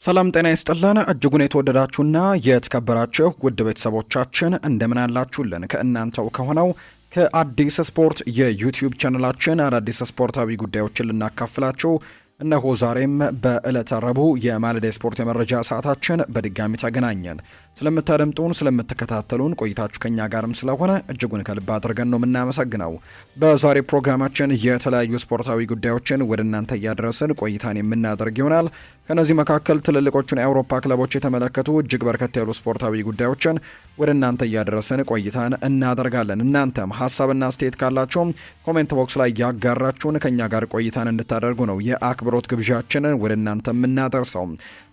ሰላም ጤና ይስጥልን እጅጉን የተወደዳችሁና የተከበራችሁ ውድ ቤተሰቦቻችን እንደምን አላችሁልን? ከእናንተው ከሆነው ከአዲስ ስፖርት የዩቲዩብ ቻናላችን አዳዲስ ስፖርታዊ ጉዳዮችን ልናካፍላችሁ እነሆ ዛሬም በዕለተ ረቡዕ የማለዳ ስፖርት የመረጃ ሰዓታችን በድጋሚ ተገናኘን። ስለምታደምጡን ስለምትከታተሉን ቆይታችሁ ከኛ ጋርም ስለሆነ እጅጉን ከልብ አድርገን ነው የምናመሰግነው። በዛሬ ፕሮግራማችን የተለያዩ ስፖርታዊ ጉዳዮችን ወደ እናንተ እያደረስን ቆይታን የምናደርግ ይሆናል። ከነዚህ መካከል ትልልቆቹን የአውሮፓ ክለቦች የተመለከቱ እጅግ በርከት ያሉ ስፖርታዊ ጉዳዮችን ወደ እናንተ እያደረስን ቆይታን እናደርጋለን። እናንተም ሀሳብና አስተያየት ካላችሁ ኮሜንት ቦክስ ላይ ያጋራችሁን ከኛ ጋር ቆይታን እንድታደርጉ ነው የአክብሮት ግብዣችንን ወደ እናንተ የምናደርሰው።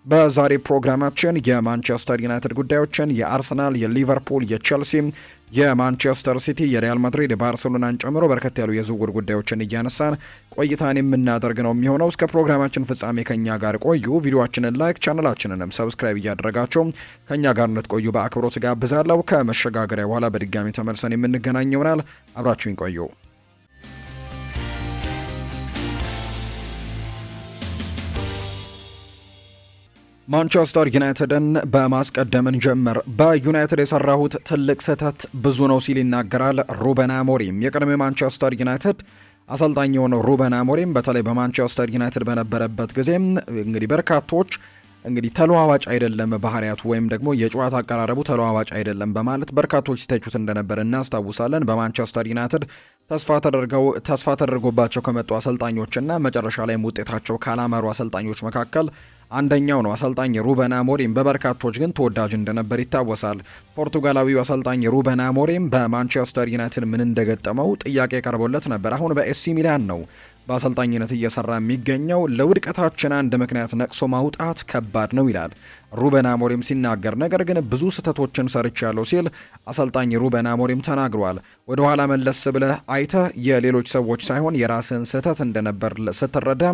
በዛሬ ፕሮግራማችን የማንቸስተር ዩናይትድ ጉዳዮችን፣ የአርሰናል፣ የሊቨርፑል፣ የቼልሲ፣ የማንቸስተር ሲቲ፣ የሪያል ማድሪድ፣ የባርሴሎናን ጨምሮ በርከት ያሉ የዝውውር ጉዳዮችን እያነሳን ቆይታን የምናደርግ ነው የሚሆነው። እስከ ፕሮግራማችን ፍጻሜ ከኛ ጋር ቆዩ። ቪዲዮአችንን ላይክ፣ ቻናላችንንም ሰብስክራይብ እያደረጋችሁ ከኛ ጋር እንድትቆዩ በአክብሮት ጋብዛለሁ። ከመሸጋገሪያ በኋላ በድጋሚ ተመልሰን የምንገናኝ ይሆናል። አብራችሁኝ ቆዩ። ማንቸስተር ዩናይትድን በማስቀደምን ጀምር በዩናይትድ የሰራሁት ትልቅ ስህተት ብዙ ነው ሲል ይናገራል ሩበን አሞሪም። የቀድሞ ማንቸስተር ዩናይትድ አሰልጣኝ የሆነው ሩበን አሞሪም በተለይ በማንቸስተር ዩናይትድ በነበረበት ጊዜም እንግዲህ በርካቶች ተለዋዋጭ አይደለም ባህሪያቱ ወይም ደግሞ የጨዋታ አቀራረቡ ተለዋዋጭ አይደለም በማለት በርካቶች ሲተቹት እንደነበር እናስታውሳለን። በማንቸስተር ዩናይትድ ተስፋ ተደርጎባቸው ከመጡ አሰልጣኞችና መጨረሻ ላይም ውጤታቸው ካላመሩ አሰልጣኞች መካከል አንደኛው ነው። አሰልጣኝ ሩበን አሞሪም በበርካቶች ግን ተወዳጅ እንደነበር ይታወሳል። ፖርቱጋላዊው አሰልጣኝ ሩበን አሞሪም በማንቸስተር ዩናይትድ ምን እንደገጠመው ጥያቄ ቀርቦለት ነበር። አሁን በኤሲ ሚላን ነው በአሰልጣኝነት እየሰራ የሚገኘው። ለውድቀታችን አንድ ምክንያት ነቅሶ ማውጣት ከባድ ነው ይላል ሩበን አሞሪም ሲናገር፣ ነገር ግን ብዙ ስህተቶችን ሰርቻለሁ ሲል አሰልጣኝ ሩበን አሞሪም ተናግሯል። ወደ ኋላ መለስ ብለህ አይተህ የሌሎች ሰዎች ሳይሆን የራስን ስህተት እንደነበር ስትረዳ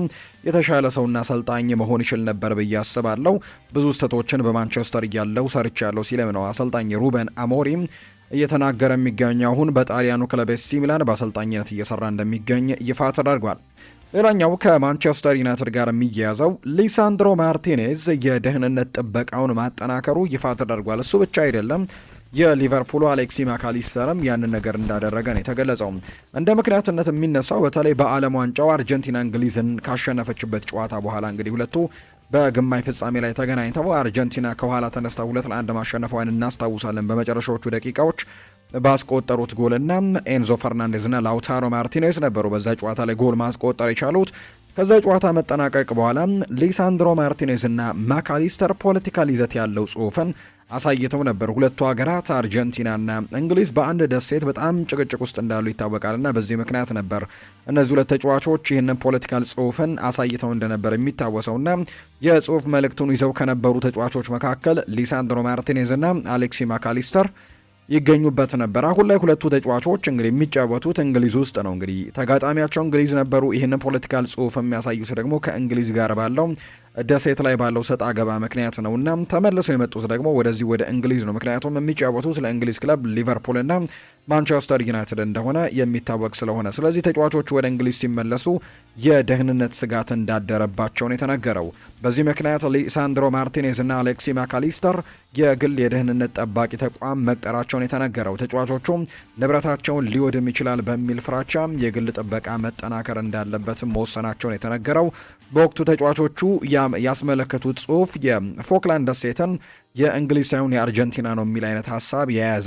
የተሻለ ሰውና አሰልጣኝ መሆን ይችል ነበር ብዬ አስባለሁ። ብዙ ስህተቶችን በማንቸስተር እያለሁ ሰርቻለሁ ሲልም ነው አሰልጣኝ ሩበን አሞሪም እየተናገረ የሚገኘው። አሁን በጣሊያኑ ክለብ ኤሲ ሚላን በአሰልጣኝነት እየሰራ እንደሚገኝ ይፋ ተደርጓል። ሌላኛው ከማንቸስተር ዩናይትድ ጋር የሚያያዘው ሊሳንድሮ ማርቲኔዝ የደህንነት ጥበቃውን ማጠናከሩ ይፋ ተደርጓል። እሱ ብቻ አይደለም፣ የሊቨርፑሉ አሌክሲ ማካሊስተርም ያንን ነገር እንዳደረገ ነው የተገለጸው። እንደ ምክንያትነት የሚነሳው በተለይ በዓለም ዋንጫው አርጀንቲና እንግሊዝን ካሸነፈችበት ጨዋታ በኋላ እንግዲህ ሁለቱ በግማሽ ፍጻሜ ላይ ተገናኝተው አርጀንቲና ከኋላ ተነስታ 2-1 ማሸነፏን እናስታውሳለን። በመጨረሻዎቹ ደቂቃዎች ባስቆጠሩት ጎልና ኤንዞ ፈርናንዴዝና ላውታሮ ማርቲኔዝ ነበሩ በዛ ጨዋታ ላይ ጎል ማስቆጠር የቻሉት። ከዛ ጨዋታ መጠናቀቅ በኋላ ሊሳንድሮ ማርቲኔዝ እና ማካሊስተር ፖለቲካል ይዘት ያለው ጽሑፍን አሳይተው ነበር። ሁለቱ ሀገራት አርጀንቲናና እንግሊዝ በአንድ ደሴት በጣም ጭቅጭቅ ውስጥ እንዳሉ ይታወቃልና በዚህ ምክንያት ነበር እነዚህ ሁለት ተጫዋቾች ይህንን ፖለቲካል ጽሑፍን አሳይተው እንደነበር የሚታወሰውና የጽሑፍ መልእክቱን ይዘው ከነበሩ ተጫዋቾች መካከል ሊሳንድሮ ማርቲኔዝ እና አሌክሲ ማካሊስተር ይገኙበት ነበር። አሁን ላይ ሁለቱ ተጫዋቾች እንግዲህ የሚጫወቱት እንግሊዝ ውስጥ ነው። እንግዲህ ተጋጣሚያቸው እንግሊዝ ነበሩ። ይህንን ፖለቲካል ጽሑፍ የሚያሳዩት ደግሞ ከእንግሊዝ ጋር ባለው ደሴት ላይ ባለው ሰጣ ገባ ምክንያት ነው እና ተመልሰው የመጡት ደግሞ ወደዚህ ወደ እንግሊዝ ነው። ምክንያቱም የሚጫወቱት ለእንግሊዝ ክለብ ሊቨርፑል እና ማንቸስተር ዩናይትድ እንደሆነ የሚታወቅ ስለሆነ፣ ስለዚህ ተጫዋቾቹ ወደ እንግሊዝ ሲመለሱ የደህንነት ስጋት እንዳደረባቸው ነው የተነገረው። በዚህ ምክንያት ሊሳንድሮ ማርቲኔዝ እና አሌክሲ ማካሊስተር የግል የደህንነት ጠባቂ ተቋም መቅጠራቸውን የተነገረው። ተጫዋቾቹ ንብረታቸውን ሊወድም ይችላል በሚል ፍራቻ የግል ጥበቃ መጠናከር እንዳለበትም መወሰናቸውን የተነገረው። በወቅቱ ተጫዋቾቹ ያስመለከቱት ጽሑፍ የፎክላንድ ደሴትን የእንግሊዝ ሳይሆን የአርጀንቲና ነው የሚል አይነት ሀሳብ የያዘ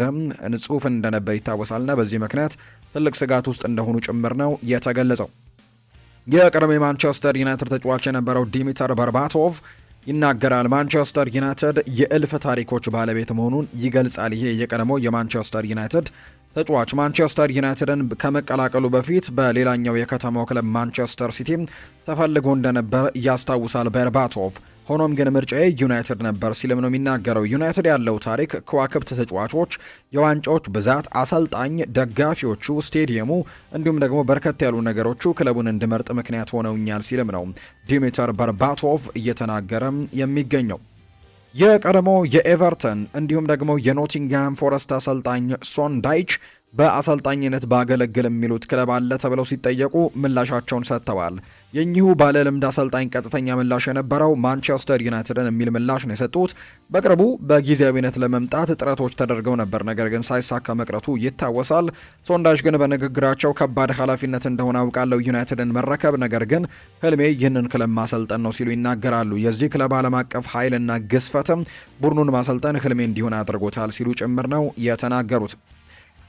ጽሑፍ እንደነበር ይታወሳልና በዚህ ምክንያት ትልቅ ስጋት ውስጥ እንደሆኑ ጭምር ነው የተገለጸው። የቀድሞ የማንቸስተር ዩናይትድ ተጫዋች የነበረው ዲሚተር በርባቶቭ ይናገራል። ማንቸስተር ዩናይትድ የእልፍ ታሪኮች ባለቤት መሆኑን ይገልጻል። ይሄ የቀድሞ የማንቸስተር ዩናይትድ ተጫዋች ማንቸስተር ዩናይትድን ከመቀላቀሉ በፊት በሌላኛው የከተማው ክለብ ማንቸስተር ሲቲ ተፈልጎ እንደነበር ያስታውሳል በርባቶቭ። ሆኖም ግን ምርጫዬ ዩናይትድ ነበር ሲልም ነው የሚናገረው። ዩናይትድ ያለው ታሪክ፣ ከዋክብት ተጫዋቾች፣ የዋንጫዎች ብዛት፣ አሰልጣኝ፣ ደጋፊዎቹ፣ ስቴዲየሙ እንዲሁም ደግሞ በርከት ያሉ ነገሮቹ ክለቡን እንድመርጥ ምክንያት ሆነውኛል ሲልም ነው ዲሚተር በርባቶቭ እየተናገረም የሚገኘው። የቀድሞ የኤቨርተን እንዲሁም ደግሞ የኖቲንግሃም ፎረስት አሰልጣኝ ሶንዳይች በአሰልጣኝነት ባገለግል የሚሉት ክለብ አለ ተብለው ሲጠየቁ ምላሻቸውን ሰጥተዋል። የኚሁ ባለ ልምድ አሰልጣኝ ቀጥተኛ ምላሽ የነበረው ማንቸስተር ዩናይትድን የሚል ምላሽ ነው የሰጡት። በቅርቡ በጊዜያዊነት ለመምጣት ጥረቶች ተደርገው ነበር፣ ነገር ግን ሳይሳካ መቅረቱ ይታወሳል። ሶንዳጅ ግን በንግግራቸው ከባድ ኃላፊነት እንደሆነ አውቃለሁ ዩናይትድን መረከብ፣ ነገር ግን ህልሜ ይህንን ክለብ ማሰልጠን ነው ሲሉ ይናገራሉ። የዚህ ክለብ ዓለም አቀፍ ኃይልና ግዝፈትም ቡድኑን ማሰልጠን ህልሜ እንዲሆን አድርጎታል ሲሉ ጭምር ነው የተናገሩት።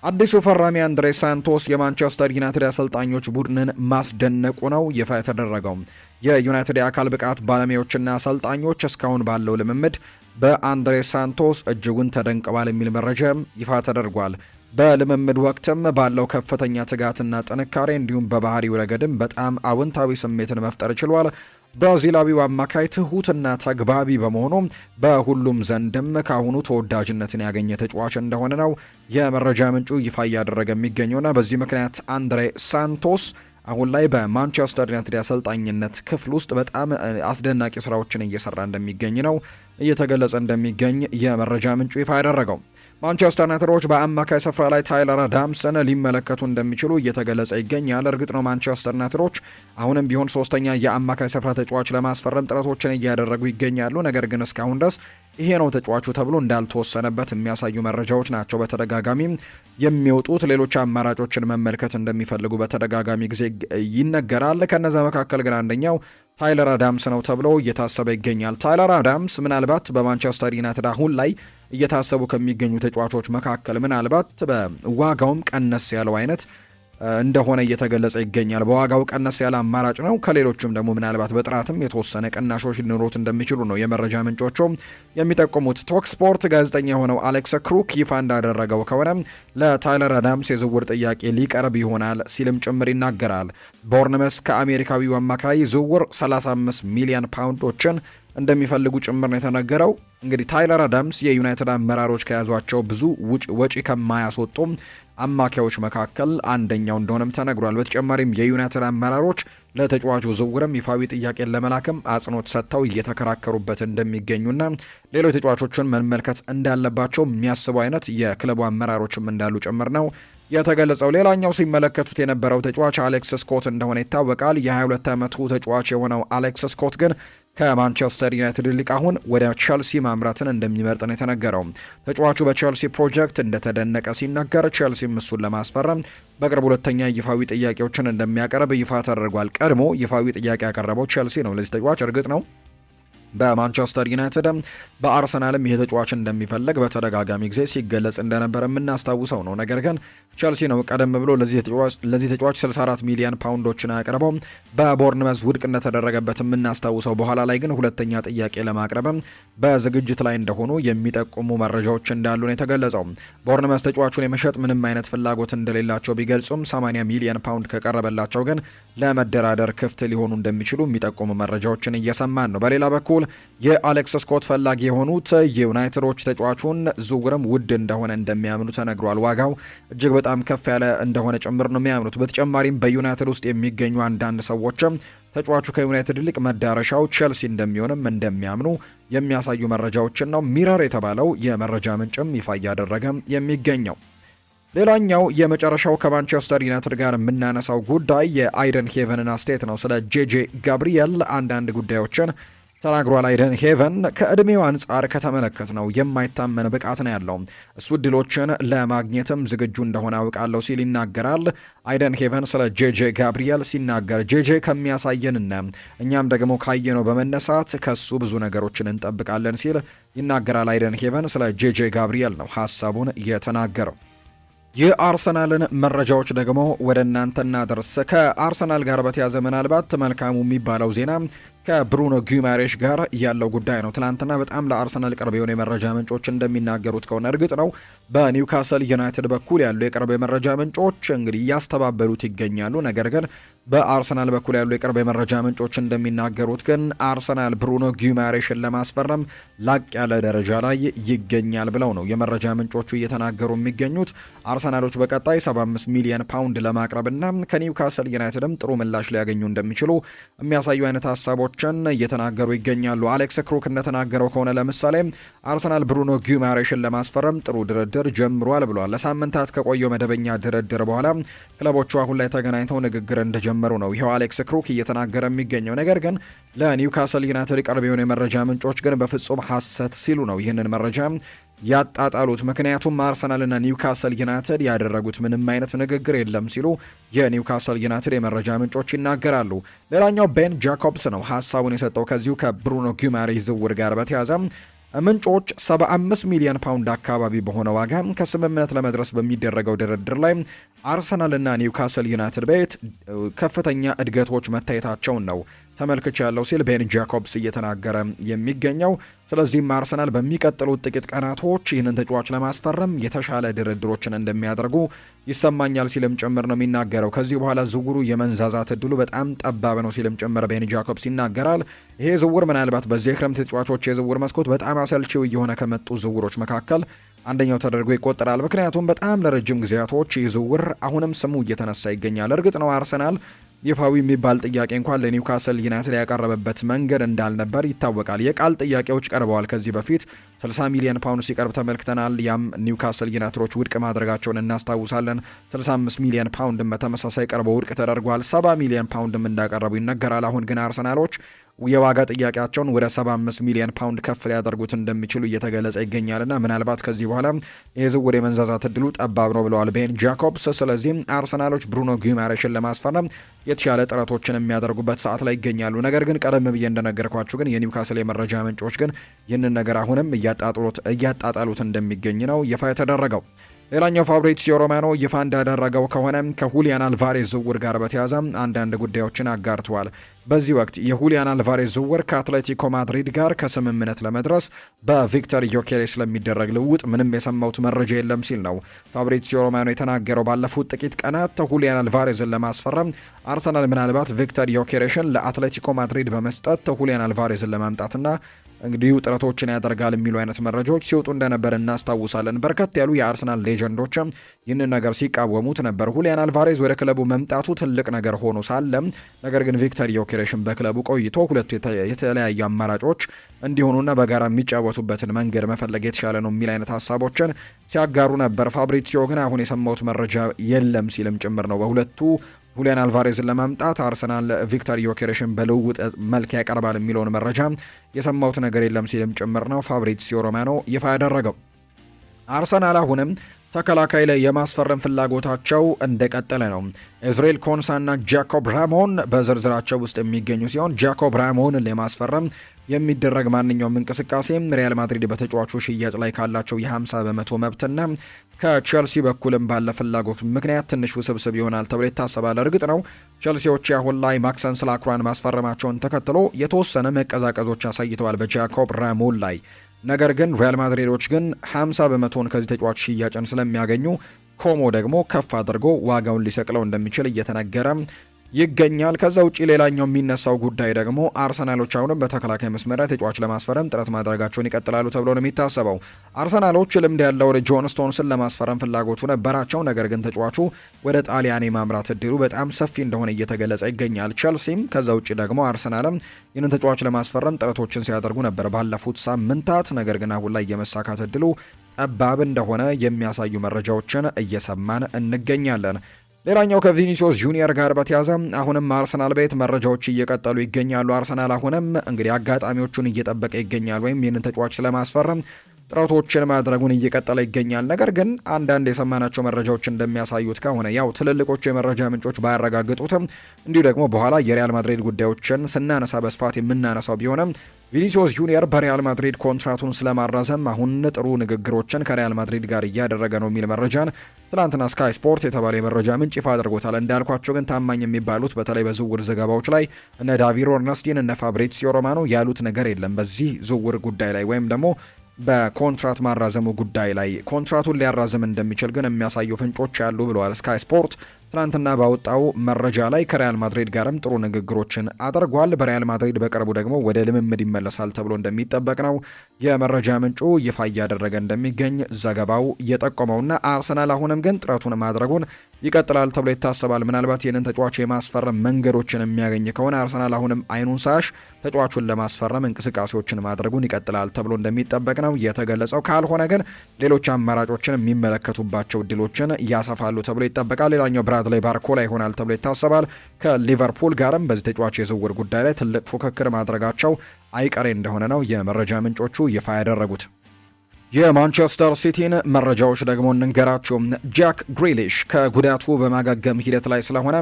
አዲሱ ፈራሚ አንድሬ ሳንቶስ የማንቸስተር ዩናይትድ አሰልጣኞች ቡድንን ማስደነቁ ነው ይፋ የተደረገው። የዩናይትድ የአካል ብቃት ባለሙያዎችና አሰልጣኞች እስካሁን ባለው ልምምድ በአንድሬ ሳንቶስ እጅጉን ተደንቀዋል የሚል መረጃ ይፋ ተደርጓል። በልምምድ ወቅትም ባለው ከፍተኛ ትጋትና ጥንካሬ እንዲሁም በባህሪው ረገድም በጣም አዎንታዊ ስሜትን መፍጠር ችሏል። ብራዚላዊው አማካይ ትሁትና ተግባቢ በመሆኑ በሁሉም ዘንድም ካሁኑ ተወዳጅነትን ያገኘ ተጫዋች እንደሆነ ነው የመረጃ ምንጩ ይፋ እያደረገ የሚገኘውና በዚህ ምክንያት አንድሬ ሳንቶስ አሁን ላይ በማንቸስተር ዩናይትድ አሰልጣኝነት ክፍል ውስጥ በጣም አስደናቂ ስራዎችን እየሰራ እንደሚገኝ ነው እየተገለጸ እንደሚገኝ የመረጃ ምንጩ ይፋ ያደረገው። ማንቸስተር ዩናይትዶች በአማካይ ስፍራ ላይ ታይለር አዳምስን ሊመለከቱ እንደሚችሉ እየተገለጸ ይገኛል። እርግጥ ነው ማንቸስተር ዩናይትዶች አሁንም ቢሆን ሶስተኛ የአማካይ ስፍራ ተጫዋች ለማስፈረም ጥረቶችን እያደረጉ ይገኛሉ። ነገር ግን እስካሁን ድረስ ይሄ ነው ተጫዋቹ ተብሎ እንዳልተወሰነበት የሚያሳዩ መረጃዎች ናቸው በተደጋጋሚ የሚወጡት። ሌሎች አማራጮችን መመልከት እንደሚፈልጉ በተደጋጋሚ ጊዜ ይነገራል። ከነዛ መካከል ግን አንደኛው ታይለር አዳምስ ነው ተብሎ እየታሰበ ይገኛል። ታይለር አዳምስ ምናልባት በማንቸስተር ዩናይትድ አሁን ላይ እየታሰቡ ከሚገኙ ተጫዋቾች መካከል ምናልባት በዋጋውም ቀነስ ያለው አይነት እንደሆነ እየተገለጸ ይገኛል። በዋጋው ቀነስ ያለ አማራጭ ነው። ከሌሎችም ደግሞ ምናልባት በጥራትም የተወሰነ ቅናሾች ሊኖሩት እንደሚችሉ ነው የመረጃ ምንጮቹ የሚጠቁሙት። ቶክ ስፖርት ጋዜጠኛ የሆነው አሌክስ ክሩክ ይፋ እንዳደረገው ከሆነ ለታይለር አዳምስ የዝውውር ጥያቄ ሊቀርብ ይሆናል ሲልም ጭምር ይናገራል። ቦርንመስ ከአሜሪካዊው አማካይ ዝውውር 35 ሚሊዮን ፓውንዶችን እንደሚፈልጉ ጭምር ነው የተነገረው። እንግዲህ ታይለር አዳምስ የዩናይትድ አመራሮች ከያዟቸው ብዙ ወጪ ከማያስወጡ አማካዮች መካከል አንደኛው እንደሆነም ተነግሯል። በተጨማሪም የዩናይትድ አመራሮች ለተጫዋቹ ዝውውርም ይፋዊ ጥያቄን ለመላክም አጽንኦት ሰጥተው እየተከራከሩበት እንደሚገኙና ሌሎች ተጫዋቾችን መመልከት እንዳለባቸው የሚያስቡ አይነት የክለቡ አመራሮችም እንዳሉ ጭምር ነው የተገለጸው። ሌላኛው ሲመለከቱት የነበረው ተጫዋች አሌክስ ስኮት እንደሆነ ይታወቃል። የ22 ዓመቱ ተጫዋች የሆነው አሌክስ ስኮት ግን ከማንቸስተር ዩናይትድ ይልቅ አሁን ወደ ቸልሲ ማምራትን እንደሚመርጥ ነው የተነገረው። ተጫዋቹ በቸልሲ ፕሮጀክት እንደተደነቀ ሲነገር፣ ቸልሲም እሱን ለማስፈረም በቅርብ ሁለተኛ ይፋዊ ጥያቄዎችን እንደሚያቀርብ ይፋ ተደርጓል። ቀድሞ ይፋዊ ጥያቄ ያቀረበው ቸልሲ ነው ለዚህ ተጫዋች። እርግጥ ነው በማንቸስተር ዩናይትድ በአርሰናልም ይህ ተጫዋች እንደሚፈልግ በተደጋጋሚ ጊዜ ሲገለጽ እንደነበር የምናስታውሰው ነው። ነገር ግን ቸልሲ ነው ቀደም ብሎ ለዚህ ተጫዋች 64 ሚሊዮን ፓውንዶችን አቅርበው በቦርንመዝ ውድቅ እንደተደረገበት የምናስታውሰው። በኋላ ላይ ግን ሁለተኛ ጥያቄ ለማቅረብ በዝግጅት ላይ እንደሆኑ የሚጠቁሙ መረጃዎች እንዳሉ ነው የተገለጸው። ቦርንመዝ ተጫዋቹን የመሸጥ ምንም አይነት ፍላጎት እንደሌላቸው ቢገልጹም 80 ሚሊዮን ፓውንድ ከቀረበላቸው ግን ለመደራደር ክፍት ሊሆኑ እንደሚችሉ የሚጠቁሙ መረጃዎችን እየሰማን ነው። በሌላ በኩል የአሌክስ ስኮት ፈላጊ የሆኑት የዩናይትዶች ተጫዋቹን ዝውውርም ውድ እንደሆነ እንደሚያምኑ ተነግሯል። ዋጋው እጅግ በጣም ከፍ ያለ እንደሆነ ጭምር ነው የሚያምኑት። በተጨማሪም በዩናይትድ ውስጥ የሚገኙ አንዳንድ ሰዎችም ተጫዋቹ ከዩናይትድ ይልቅ መዳረሻው ቼልሲ እንደሚሆንም እንደሚያምኑ የሚያሳዩ መረጃዎችን ነው ሚረር የተባለው የመረጃ ምንጭም ይፋ እያደረገ የሚገኘው። ሌላኛው የመጨረሻው ከማንቸስተር ዩናይትድ ጋር የምናነሳው ጉዳይ የአይደን ሄቨንን አስተያየት ነው። ስለ ጄጄ ጋብሪኤል አንዳንድ ጉዳዮችን ተናግሯል። አይደን ሄቨን ከእድሜው አንጻር ከተመለከት ነው የማይታመን ብቃት ነው ያለው፣ እሱ እድሎችን ለማግኘትም ዝግጁ እንደሆነ አውቃለሁ ሲል ይናገራል። አይደን ሄቨን ስለ ጄጄ ጋብሪኤል ሲናገር ጄጄ ከሚያሳየንና እኛም ደግሞ ካየነው በመነሳት ከሱ ብዙ ነገሮችን እንጠብቃለን ሲል ይናገራል። አይደን ሄቨን ስለ ጄጄ ጋብሪኤል ነው ሀሳቡን የተናገረው። የአርሰናልን መረጃዎች ደግሞ ወደ እናንተ እናደርስ። ከአርሰናል ጋር በተያዘ ምናልባት መልካሙ የሚባለው ዜና ከብሩኖ ጊማሬሽ ጋር ያለው ጉዳይ ነው። ትናንትና በጣም ለአርሰናል ቅርብ የሆነ የመረጃ ምንጮች እንደሚናገሩት ከሆነ እርግጥ ነው በኒውካስል ዩናይትድ በኩል ያሉ የቅርብ የመረጃ ምንጮች እንግዲህ እያስተባበሉት ይገኛሉ። ነገር ግን በአርሰናል በኩል ያሉ የቅርብ የመረጃ ምንጮች እንደሚናገሩት ግን አርሰናል ብሩኖ ጊማሬሽን ለማስፈረም ላቅ ያለ ደረጃ ላይ ይገኛል ብለው ነው የመረጃ ምንጮቹ እየተናገሩ የሚገኙት። አርሰናሎች በቀጣይ 75 ሚሊዮን ፓውንድ ለማቅረብና ከኒውካስል ዩናይትድም ጥሩ ምላሽ ሊያገኙ እንደሚችሉ የሚያሳዩ አይነት ሀሳቦችን እየተናገሩ ይገኛሉ። አሌክስ ክሩክ እንደተናገረው ከሆነ ለምሳሌ አርሰናል ብሩኖ ጊማሬሽን ለማስፈረም ጥሩ ድርድር ጀምሯል ብሏል። ለሳምንታት ከቆየው መደበኛ ድርድር በኋላ ክለቦቹ አሁን ላይ ተገናኝተው ንግግር እንደጀመሩ ነው ይሄው አሌክስ ክሩክ እየተናገረ የሚገኘው። ነገር ግን ለኒውካስል ዩናይትድ ቅርብ የሆኑ የመረጃ ምንጮች ግን በፍጹም ሐሰት ሲሉ ነው ይህንን መረጃ ያጣጣሉት። ምክንያቱም አርሰናልና ኒውካስል ዩናይትድ ያደረጉት ምንም አይነት ንግግር የለም ሲሉ የኒውካስል ዩናይትድ የመረጃ ምንጮች ይናገራሉ። ሌላኛው ቤን ጃኮብስ ነው ሐሳቡን የሰጠው ከዚሁ ከብሩኖ ጊማሬሽ ዝውውር ጋር በተያያዘ ምንጮች 75 ሚሊዮን ፓውንድ አካባቢ በሆነ ዋጋ ከስምምነት ለመድረስ በሚደረገው ድርድር ላይ አርሰናልና ኒውካስል ዩናይትድ ቤት ከፍተኛ እድገቶች መታየታቸውን ነው ተመልክቻለሁ ሲል ቤን ጃኮብስ እየተናገረ የሚገኘው። ስለዚህም አርሰናል በሚቀጥሉት ጥቂት ቀናቶች ይህንን ተጫዋች ለማስፈረም የተሻለ ድርድሮችን እንደሚያደርጉ ይሰማኛል ሲልም ጭምር ነው የሚናገረው። ከዚህ በኋላ ዝውውሩ የመንዛዛት እድሉ በጣም ጠባብ ነው ሲልም ጭምር ቤን ጃኮብስ ይናገራል። ይሄ ዝውውር ምናልባት በዚህ ክረምት ተጫዋቾች የዝውውር መስኮት በጣም አሰልቺው እየሆነ ከመጡ ዝውውሮች መካከል አንደኛው ተደርጎ ይቆጠራል። ምክንያቱም በጣም ለረጅም ጊዜያቶች ይህ ዝውውር አሁንም ስሙ እየተነሳ ይገኛል። እርግጥ ነው አርሰናል ይፋዊ የሚባል ጥያቄ እንኳን ለኒውካስል ዩናይትድ ያቀረበበት መንገድ እንዳልነበር ይታወቃል። የቃል ጥያቄዎች ቀርበዋል። ከዚህ በፊት 60 ሚሊዮን ፓውንድ ሲቀርብ ተመልክተናል። ያም ኒውካስል ዩናይትዶች ውድቅ ማድረጋቸውን እናስታውሳለን። 65 ሚሊዮን ፓውንድም በተመሳሳይ ቀርበው ውድቅ ተደርጓል። 70 ሚሊዮን ፓውንድም እንዳቀረቡ ይነገራል። አሁን ግን አርሰናሎች የዋጋ ጥያቄያቸውን ወደ 75 ሚሊዮን ፓውንድ ከፍ ሊያደርጉት እንደሚችሉ እየተገለጸ ይገኛልና ምናልባት ከዚህ በኋላ የዝውውር የመንዛዛት እድሉ ጠባብ ነው ብለዋል ቤን ጃኮብስ። ስለዚህም አርሰናሎች ብሩኖ ጊማሬሽን ለማስፈረም የተሻለ ጥረቶችን የሚያደርጉበት ሰዓት ላይ ይገኛሉ። ነገር ግን ቀደም ብዬ እንደነገርኳችሁ ግን የኒውካስል የመረጃ ምንጮች ግን ይህንን ነገር አሁንም እያጣጣሉት እንደሚገኝ ነው ይፋ የተደረገው። ሌላኛው ፋብሪዚዮ ሮማኖ ይፋ እንዳደረገው ከሆነ ከሁሊያን አልቫሬዝ ዝውውር ጋር በተያያዘ አንዳንድ ጉዳዮችን አጋርተዋል። በዚህ ወቅት የሁሊያን አልቫሬዝ ዝውውር ከአትሌቲኮ ማድሪድ ጋር ከስምምነት ለመድረስ በቪክተር ዮኬሬስ ለሚደረግ ልውውጥ ምንም የሰማሁት መረጃ የለም ሲል ነው ፋብሪዚዮ ሮማኖ የተናገረው። ባለፉት ጥቂት ቀናት ሁሊያን አልቫሬዝን ለማስፈረም አርሰናል ምናልባት ቪክተር ዮኬሬስን ለአትሌቲኮ ማድሪድ በመስጠት ሁሊያን አልቫሬዝን ለማምጣትና እንግዲህ ጥረቶችን ያደርጋል የሚሉ አይነት መረጃዎች ሲወጡ እንደነበር እናስታውሳለን። በርከት ያሉ የአርሰናል ሌጀንዶችም ይህንን ነገር ሲቃወሙት ነበር። ሁሊያን አልቫሬዝ ወደ ክለቡ መምጣቱ ትልቅ ነገር ሆኖ ሳለም ነገር ግን ቪክተር ዮኬሬሽን በክለቡ ቆይቶ ሁለቱ የተለያዩ አማራጮች እንዲሆኑና በጋራ የሚጫወቱበትን መንገድ መፈለግ የተሻለ ነው የሚል አይነት ሀሳቦችን ሲያጋሩ ነበር። ፋብሪዚዮ ግን አሁን የሰማሁት መረጃ የለም ሲልም ጭምር ነው በሁለቱ ሁሊያን አልቫሬዝን ለማምጣት አርሰናል ቪክተር ዮኬሬሽን በልውውጥ መልክ ያቀርባል የሚለውን መረጃ የሰማሁት ነገር የለም ሲልም ጭምር ነው ፋብሪዚዮ ሮማኖ ይፋ ያደረገው። አርሰናል አሁንም ተከላካይ ላይ የማስፈረም ፍላጎታቸው እንደቀጠለ ነው። ኢዝራኤል ኮንሳና ጃኮብ ራሞን በዝርዝራቸው ውስጥ የሚገኙ ሲሆን ጃኮብ ራሞንን ለማስፈረም የሚደረግ ማንኛውም እንቅስቃሴ ሪያል ማድሪድ በተጫዋቹ ሽያጭ ላይ ካላቸው የ50 በመቶ መብትና ከቼልሲ በኩልም ባለ ፍላጎት ምክንያት ትንሽ ውስብስብ ይሆናል ተብሎ ይታሰባል። እርግጥ ነው ቼልሲዎች አሁን ላይ ማክሰንስ ላክሯን ማስፈረማቸውን ተከትሎ የተወሰነ መቀዛቀዞች አሳይተዋል በጃኮብ ራሞን ላይ። ነገር ግን ሪያል ማድሪዶች ግን 50 በመቶን ከዚህ ተጫዋች ሽያጭን ስለሚያገኙ ኮሞ ደግሞ ከፍ አድርጎ ዋጋውን ሊሰቅለው እንደሚችል እየተነገረ ይገኛል። ከዛ ውጪ ሌላኛው የሚነሳው ጉዳይ ደግሞ አርሰናሎች አሁንም በተከላካይ መስመር ተጫዋች ለማስፈረም ጥረት ማድረጋቸውን ይቀጥላሉ ተብሎ ነው የሚታሰበው። አርሰናሎች ልምድ ያለው ጆን ስቶንስን ለማስፈረም ፍላጎቱ ነበራቸው። ነገር ግን ተጫዋቹ ወደ ጣሊያን የማምራት እድሉ በጣም ሰፊ እንደሆነ እየተገለጸ ይገኛል። ቸልሲም ከዛ ውጪ ደግሞ አርሰናልም ይህንን ተጫዋች ለማስፈረም ጥረቶችን ሲያደርጉ ነበር ባለፉት ሳምንታት። ነገር ግን አሁን ላይ የመሳካት እድሉ ጠባብ እንደሆነ የሚያሳዩ መረጃዎችን እየሰማን እንገኛለን። ሌላኛው ከቪኒሲዮስ ጁኒየር ጋር በተያዘ አሁንም አርሰናል ቤት መረጃዎች እየቀጠሉ ይገኛሉ። አርሰናል አሁንም እንግዲህ አጋጣሚዎቹን እየጠበቀ ይገኛል ወይም ይህንን ተጫዋች ለማስፈረም ጥረቶችን ማድረጉን እየቀጠለ ይገኛል። ነገር ግን አንዳንድ የሰማናቸው መረጃዎች እንደሚያሳዩት ከሆነ ያው ትልልቆቹ የመረጃ ምንጮች ባያረጋግጡትም እንዲሁ ደግሞ በኋላ የሪያል ማድሪድ ጉዳዮችን ስናነሳ በስፋት የምናነሳው ቢሆንም ቪኒሲዮስ ጁኒየር በሪያል ማድሪድ ኮንትራቱን ስለማራዘም አሁን ጥሩ ንግግሮችን ከሪያል ማድሪድ ጋር እያደረገ ነው የሚል መረጃን ትናንትና ስካይ ስፖርት የተባለ የመረጃ ምንጭ ይፋ አድርጎታል። እንዳልኳቸው ግን ታማኝ የሚባሉት በተለይ በዝውውር ዘገባዎች ላይ እነ ዳቪድ ኦርነስቲን እነ ፋብሪዚዮ ሮማኖ ያሉት ነገር የለም በዚህ ዝውውር ጉዳይ ላይ ወይም ደግሞ በኮንትራት ማራዘሙ ጉዳይ ላይ። ኮንትራቱን ሊያራዝም እንደሚችል ግን የሚያሳዩ ፍንጮች ያሉ ብለዋል ስካይ ስፖርት። ትናንትና ባወጣው መረጃ ላይ ከሪያል ማድሪድ ጋርም ጥሩ ንግግሮችን አድርጓል። በሪያል ማድሪድ በቅርቡ ደግሞ ወደ ልምምድ ይመለሳል ተብሎ እንደሚጠበቅ ነው የመረጃ ምንጩ ይፋ እያደረገ እንደሚገኝ ዘገባው የጠቆመውና አርሰናል አሁንም ግን ጥረቱን ማድረጉን ይቀጥላል ተብሎ ይታሰባል። ምናልባት ይህንን ተጫዋች የማስፈረም መንገዶችን የሚያገኝ ከሆነ አርሰናል አሁንም አይኑን ሳያሽ ተጫዋቹን ለማስፈረም እንቅስቃሴዎችን ማድረጉን ይቀጥላል ተብሎ እንደሚጠበቅ ነው የተገለጸው። ካልሆነ ግን ሌሎች አማራጮችን የሚመለከቱባቸው እድሎችን ያሰፋሉ ተብሎ ይጠበቃል። ሌላኛው ብራድሌይ ባርኮላ ይሆናል ተብሎ ይታሰባል። ከሊቨርፑል ጋርም በዚህ ተጫዋች የዝውውር ጉዳይ ላይ ትልቅ ፉክክር ማድረጋቸው አይቀሬ እንደሆነ ነው የመረጃ ምንጮቹ ይፋ ያደረጉት። የማንቸስተር ሲቲን መረጃዎች ደግሞ እንንገራቸው። ጃክ ግሪሊሽ ከጉዳቱ በማገገም ሂደት ላይ ስለሆነ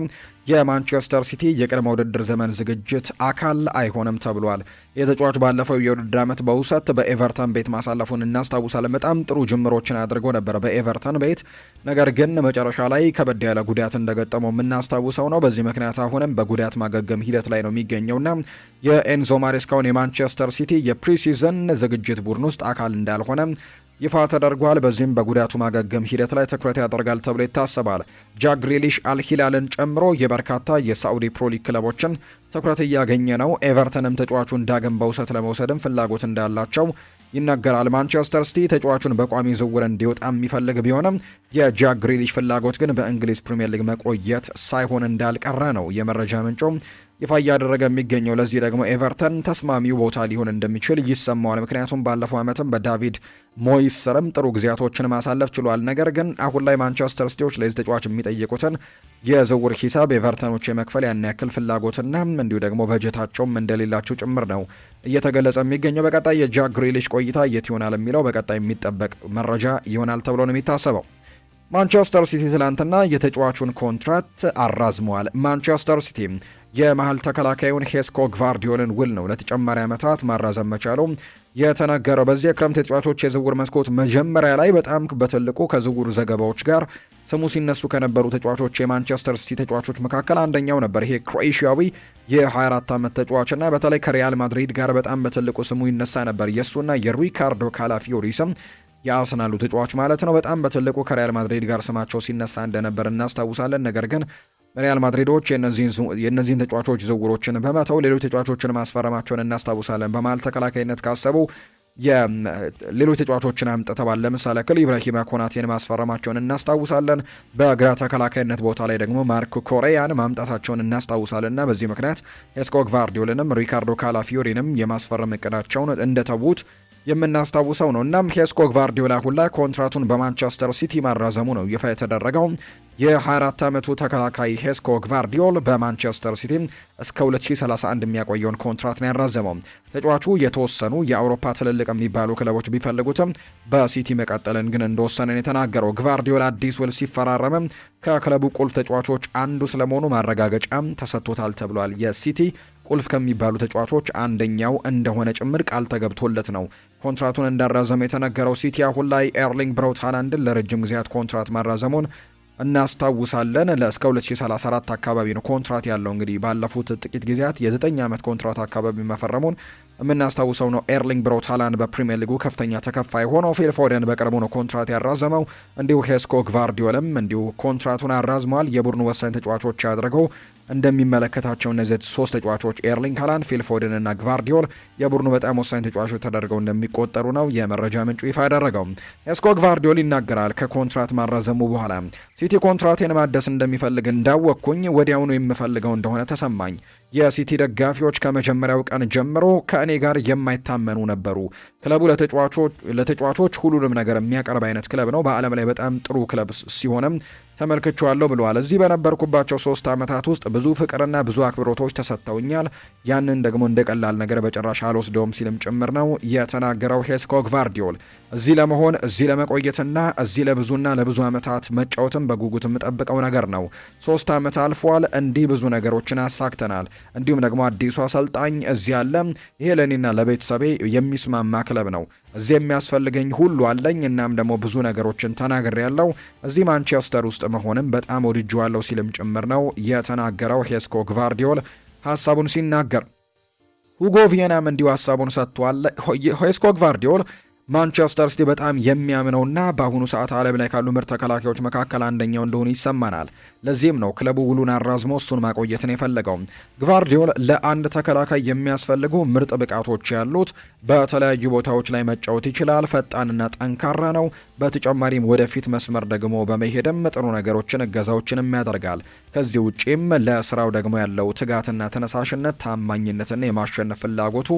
የማንቸስተር ሲቲ የቅድመ ውድድር ዘመን ዝግጅት አካል አይሆንም ተብሏል። የተጫዋች ባለፈው የውድድር ዓመት በውሰት በኤቨርተን ቤት ማሳለፉን እናስታውሳለን። በጣም ጥሩ ጅምሮችን አድርጎ ነበር በኤቨርተን ቤት፣ ነገር ግን መጨረሻ ላይ ከበድ ያለ ጉዳት እንደገጠመው የምናስታውሰው ነው። በዚህ ምክንያት አሁንም በጉዳት ማገገም ሂደት ላይ ነው የሚገኘውና የኤንዞ ማሬስካውን የማንቸስተር ሲቲ የፕሪሲዝን ዝግጅት ቡድን ውስጥ አካል እንዳልሆነ ይፋ ተደርጓል። በዚህም በጉዳቱ ማገገም ሂደት ላይ ትኩረት ያደርጋል ተብሎ ይታሰባል። ጃክ ግሪሊሽ አልሂላልን ጨምሮ የበርካታ የሳዑዲ ፕሮሊግ ክለቦችን ትኩረት እያገኘ ነው። ኤቨርተንም ተጫዋቹን ዳግም በውሰት ለመውሰድም ፍላጎት እንዳላቸው ይነገራል። ማንቸስተር ሲቲ ተጫዋቹን በቋሚ ዝውውር እንዲወጣ የሚፈልግ ቢሆንም የጃክ ግሪሊሽ ፍላጎት ግን በእንግሊዝ ፕሪምየር ሊግ መቆየት ሳይሆን እንዳልቀረ ነው የመረጃ ምንጩ ይፋ እያደረገ የሚገኘው። ለዚህ ደግሞ ኤቨርተን ተስማሚው ቦታ ሊሆን እንደሚችል ይሰማዋል። ምክንያቱም ባለፈው ዓመትም በዳቪድ ሞይስ ስርም ጥሩ ጊዜያቶችን ማሳለፍ ችሏል። ነገር ግን አሁን ላይ ማንቸስተር ሲቲዎች ለዚህ ተጫዋች የሚጠይቁትን የዝውውር ሂሳብ ኤቨርተኖች የመክፈል ያን ያክል ፍላጎትና እንዲሁ ደግሞ በጀታቸውም እንደሌላቸው ጭምር ነው እየተገለጸ የሚገኘው። በቀጣይ የጃክ ግሪሊሽ ቆይታ የት ይሆናል የሚለው በቀጣይ የሚጠበቅ መረጃ ይሆናል ተብሎ ነው የሚታሰበው። ማንቸስተር ሲቲ ትላንትና የተጫዋቹን ኮንትራት አራዝመዋል። ማንቸስተር ሲቲ የመሀል ተከላካዩን ሄስኮ ግቫርዲዮልን ውል ነው ለተጨማሪ ዓመታት ማራዘም መቻሉ የተነገረው። በዚህ የክረምት የተጫዋቾች የዝውውር መስኮት መጀመሪያ ላይ በጣም በትልቁ ከዝውውር ዘገባዎች ጋር ስሙ ሲነሱ ከነበሩ ተጫዋቾች የማንቸስተር ሲቲ ተጫዋቾች መካከል አንደኛው ነበር። ይሄ ክሮኤሺያዊ የ24 ዓመት ተጫዋችና በተለይ ከሪያል ማድሪድ ጋር በጣም በትልቁ ስሙ ይነሳ ነበር። የእሱና የሪካርዶ ካላፊዮሪ ስም የአርሰናሉ ተጫዋች ማለት ነው በጣም በትልቁ ከሪያል ማድሪድ ጋር ስማቸው ሲነሳ እንደነበር እናስታውሳለን። ነገር ግን ሪያል ማድሪዶች የእነዚህን ተጫዋቾች ዝውውሮችን በመተው ሌሎች ተጫዋቾችን ማስፈረማቸውን እናስታውሳለን። በመሀል ተከላካይነት ካሰቡ ሌሎች ተጫዋቾችን አምጥተዋል። ለምሳሌ ኢብራሂማ ኮናቴን ማስፈረማቸውን እናስታውሳለን። በግራ ተከላካይነት ቦታ ላይ ደግሞ ማርኮ ኮሬያን ማምጣታቸውን እናስታውሳለን እና በዚህ ምክንያት ሄስኮ ግቫርዲዮልንም ሪካርዶ ካላፊዮሪንም የማስፈረም እቅዳቸውን እንደተዉት የምናስታውሰው ነው። እናም ሄስኮ ግቫርዲዮላ ሁላ ኮንትራቱን በማንቸስተር ሲቲ ማራዘሙ ነው ይፋ የተደረገው። የ24 ዓመቱ ተከላካይ ሄስኮ ግቫርዲዮል በማንቸስተር ሲቲ እስከ 2031 የሚያቆየውን ኮንትራት ነው ያራዘመው። ተጫዋቹ የተወሰኑ የአውሮፓ ትልልቅ የሚባሉ ክለቦች ቢፈልጉትም በሲቲ መቀጠልን ግን እንደወሰነ የተናገረው ግቫርዲዮል አዲስ ውል ሲፈራረም ከክለቡ ቁልፍ ተጫዋቾች አንዱ ስለመሆኑ ማረጋገጫ ተሰጥቶታል ተብሏል። የሲቲ ቁልፍ ከሚባሉ ተጫዋቾች አንደኛው እንደሆነ ጭምር ቃል ተገብቶለት ነው ኮንትራቱን እንዳራዘመ የተነገረው። ሲቲ አሁን ላይ ኤርሊንግ ብራውት ሃላንድን ለረጅም ጊዜያት ኮንትራት ማራዘሙን እናስታውሳለን። እስከ 2034 አካባቢ ነው ኮንትራት ያለው። እንግዲህ ባለፉት ጥቂት ጊዜያት የ9 ዓመት ኮንትራት አካባቢ መፈረሙን የምናስታውሰው ነው። ኤርሊንግ ብራውት ሃላንድ በፕሪሚየር ሊጉ ከፍተኛ ተከፋይ ሆኖ ፊል ፎደን በቅርቡ ነው ኮንትራት ያራዘመው። እንዲሁ ሄስኮ ግቫርዲዮልም እንዲሁ ኮንትራቱን አራዝመዋል። የቡድኑ ወሳኝ ተጫዋቾች ያደረገው እንደሚመለከታቸው እነዚህ ሶስት ተጫዋቾች ኤርሊንግ ሃላንድ፣ ፊል ፎደን እና ግቫርዲዮል የቡድኑ በጣም ወሳኝ ተጫዋቾች ተደርገው እንደሚቆጠሩ ነው የመረጃ ምንጩ ይፋ ያደረገው። ሄስኮ ግቫርዲዮል ይናገራል ከኮንትራት ማራዘሙ በኋላ ሲቲ ኮንትራቴን ማደስ እንደሚፈልግ እንዳወቅኩኝ ወዲያውኑ የምፈልገው እንደሆነ ተሰማኝ። የሲቲ ደጋፊዎች ከመጀመሪያው ቀን ጀምሮ ከእኔ ጋር የማይታመኑ ነበሩ። ክለቡ ለተጫዋቾች ሁሉንም ነገር የሚያቀርብ አይነት ክለብ ነው። በዓለም ላይ በጣም ጥሩ ክለብ ሲሆንም ተመልክቼዋለሁ ብለዋል። እዚህ በነበርኩባቸው 3 ዓመታት ውስጥ ብዙ ፍቅርና ብዙ አክብሮቶች ተሰጥተውኛል። ያንን ደግሞ እንደ ቀላል ነገር በጭራሽ አልወስደውም ሲልም ጭምር ነው የተናገረው ሄስኮ ግቫርዲዮል። እዚህ ለመሆን እዚህ ለመቆየትና እዚህ ለብዙና ለብዙ ዓመታት መጫወትም በጉጉት የምጠብቀው ነገር ነው። 3 ዓመት አልፏል። እንዲህ ብዙ ነገሮችን አሳክተናል። እንዲሁም ደግሞ አዲሱ አሰልጣኝ እዚህ አለ። ይሄ ለእኔና ለቤተሰቤ የሚስማማ ክለብ ነው። እዚህ የሚያስፈልገኝ ሁሉ አለኝ። እናም ደግሞ ብዙ ነገሮችን ተናግሬያለሁ። እዚህ ማንቸስተር ውስጥ መሆንም በጣም ወድጄዋለሁ ሲልም ጭምር ነው የተናገረው ሄስኮ ግቫርዲዮል ሀሳቡን ሲናገር። ሁጎ ቪየናም እንዲሁ ሀሳቡን ሰጥቷል። ሄስኮ ግቫርዲዮል ማንቸስተር ሲቲ በጣም የሚያምነውና በአሁኑ ሰዓት ዓለም ላይ ካሉ ምርጥ ተከላካዮች መካከል አንደኛው እንደሆነ ይሰማናል። ለዚህም ነው ክለቡ ውሉን አራዝሞ እሱን ማቆየትን የፈለገው። ግቫርዲዮል ለአንድ ተከላካይ የሚያስፈልጉ ምርጥ ብቃቶች ያሉት፣ በተለያዩ ቦታዎች ላይ መጫወት ይችላል፣ ፈጣንና ጠንካራ ነው። በተጨማሪም ወደፊት መስመር ደግሞ በመሄድም ጥሩ ነገሮችን እገዛዎችንም ያደርጋል። ከዚህ ውጪም ለስራው ደግሞ ያለው ትጋትና ተነሳሽነት፣ ታማኝነትና የማሸነፍ ፍላጎቱ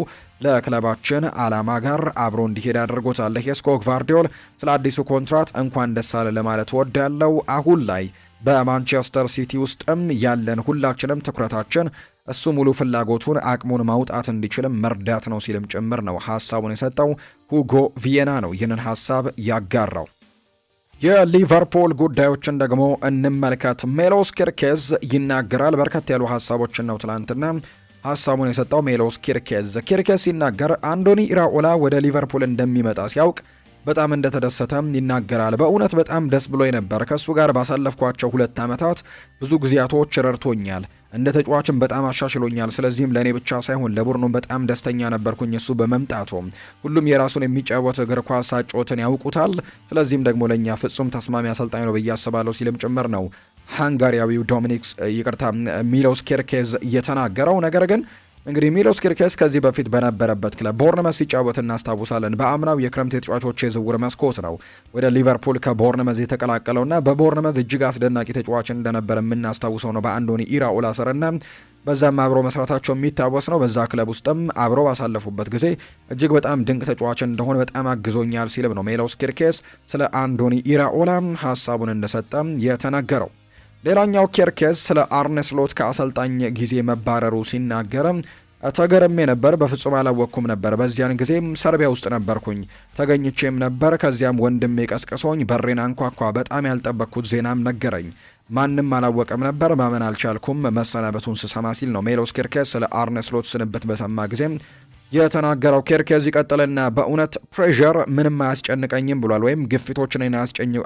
ለክለባችን ዓላማ ጋር አብሮ እንዲሄድ አድርጎታል። የስኮ ግቫርዲዮል ስለ አዲሱ ኮንትራት እንኳን ደስ አለ ለማለት ወዳለው አሁን ላይ በማንቸስተር ሲቲ ውስጥም ያለን ሁላችንም ትኩረታችን እሱ ሙሉ ፍላጎቱን አቅሙን ማውጣት እንዲችልም መርዳት ነው ሲልም ጭምር ነው ሀሳቡን የሰጠው። ሁጎ ቪየና ነው ይህንን ሀሳብ ያጋራው። የሊቨርፑል ጉዳዮችን ደግሞ እንመልከት። ሜሎስ ኪርኬዝ ይናገራል። በርከት ያሉ ሀሳቦችን ነው ትላንትና ሀሳቡን የሰጠው ሜሎስ ኪርኬዝ ሲናገር አንዶኒ ኢራኦላ ወደ ሊቨርፑል እንደሚመጣ ሲያውቅ በጣም እንደተደሰተም ይናገራል። በእውነት በጣም ደስ ብሎኝ ነበር። ከእሱ ጋር ባሳለፍኳቸው 2 ዓመታት ብዙ ጊዜያቶች ረድቶኛል፣ እንደ ተጫዋችም በጣም አሻሽሎኛል። ስለዚህም ለእኔ ብቻ ሳይሆን ለቡድኑ በጣም ደስተኛ ነበርኩኝ እሱ በመምጣቱ። ሁሉም የራሱን የሚጫወት እግር ኳስ አጨዋወትን ያውቁታል። ስለዚህም ደግሞ ለእኛ ፍጹም ተስማሚ አሰልጣኝ ነው ብዬ አስባለሁ ሲልም ጭምር ነው ሃንጋሪያዊው ሚሎስ ኪርኬዝ እየተናገረው። ነገር ግን እንግዲህ ሚሎስ ኪርኬዝ ከዚህ በፊት በነበረበት ክለብ ቦርንመዝ ሲጫወት እናስታውሳለን። በአምናው የክረምት የተጫዋቾች የዝውውር መስኮት ነው ወደ ሊቨርፑል ከቦርንመዝ የተቀላቀለውና በቦርንመዝ እጅግ አስደናቂ ተጫዋች እንደነበረ የምናስታውሰው ነው በአንዶኒ ኢራኦላ ስርና በዛም አብሮ መስራታቸው የሚታወስ ነው። በዛ ክለብ ውስጥም አብሮ ባሳለፉበት ጊዜ እጅግ በጣም ድንቅ ተጫዋች እንደሆነ በጣም አግዞኛል ሲልም ነው ሚሎስ ኪርኬዝ ስለ አንዶኒ ኢራኦላ ሀሳቡን እንደሰጠ የተናገረው። ሌላኛው ኪርኬዝ ስለ አርነ ስሎት ከአሰልጣኝ ጊዜ መባረሩ ሲናገር ተገርሜ ነበር፣ በፍጹም አላወቅኩም ነበር። በዚያን ጊዜም ሰርቢያ ውስጥ ነበርኩኝ፣ ተገኝቼም ነበር። ከዚያም ወንድሜ ቀስቅሶኝ በሬን አንኳኳ። በጣም ያልጠበቅኩት ዜናም ነገረኝ። ማንም አላወቀም ነበር፣ ማመን አልቻልኩም መሰናበቱን ስሰማ ሲል ነው ሜሎስ ኪርኬዝ ስለ አርነ ስሎት ስንብት በሰማ ጊዜም የተናገረው። ኪርኬዝ ይቀጥልና በእውነት ፕሬዠር ምንም አያስጨንቀኝም ብሏል፣ ወይም ግፊቶችን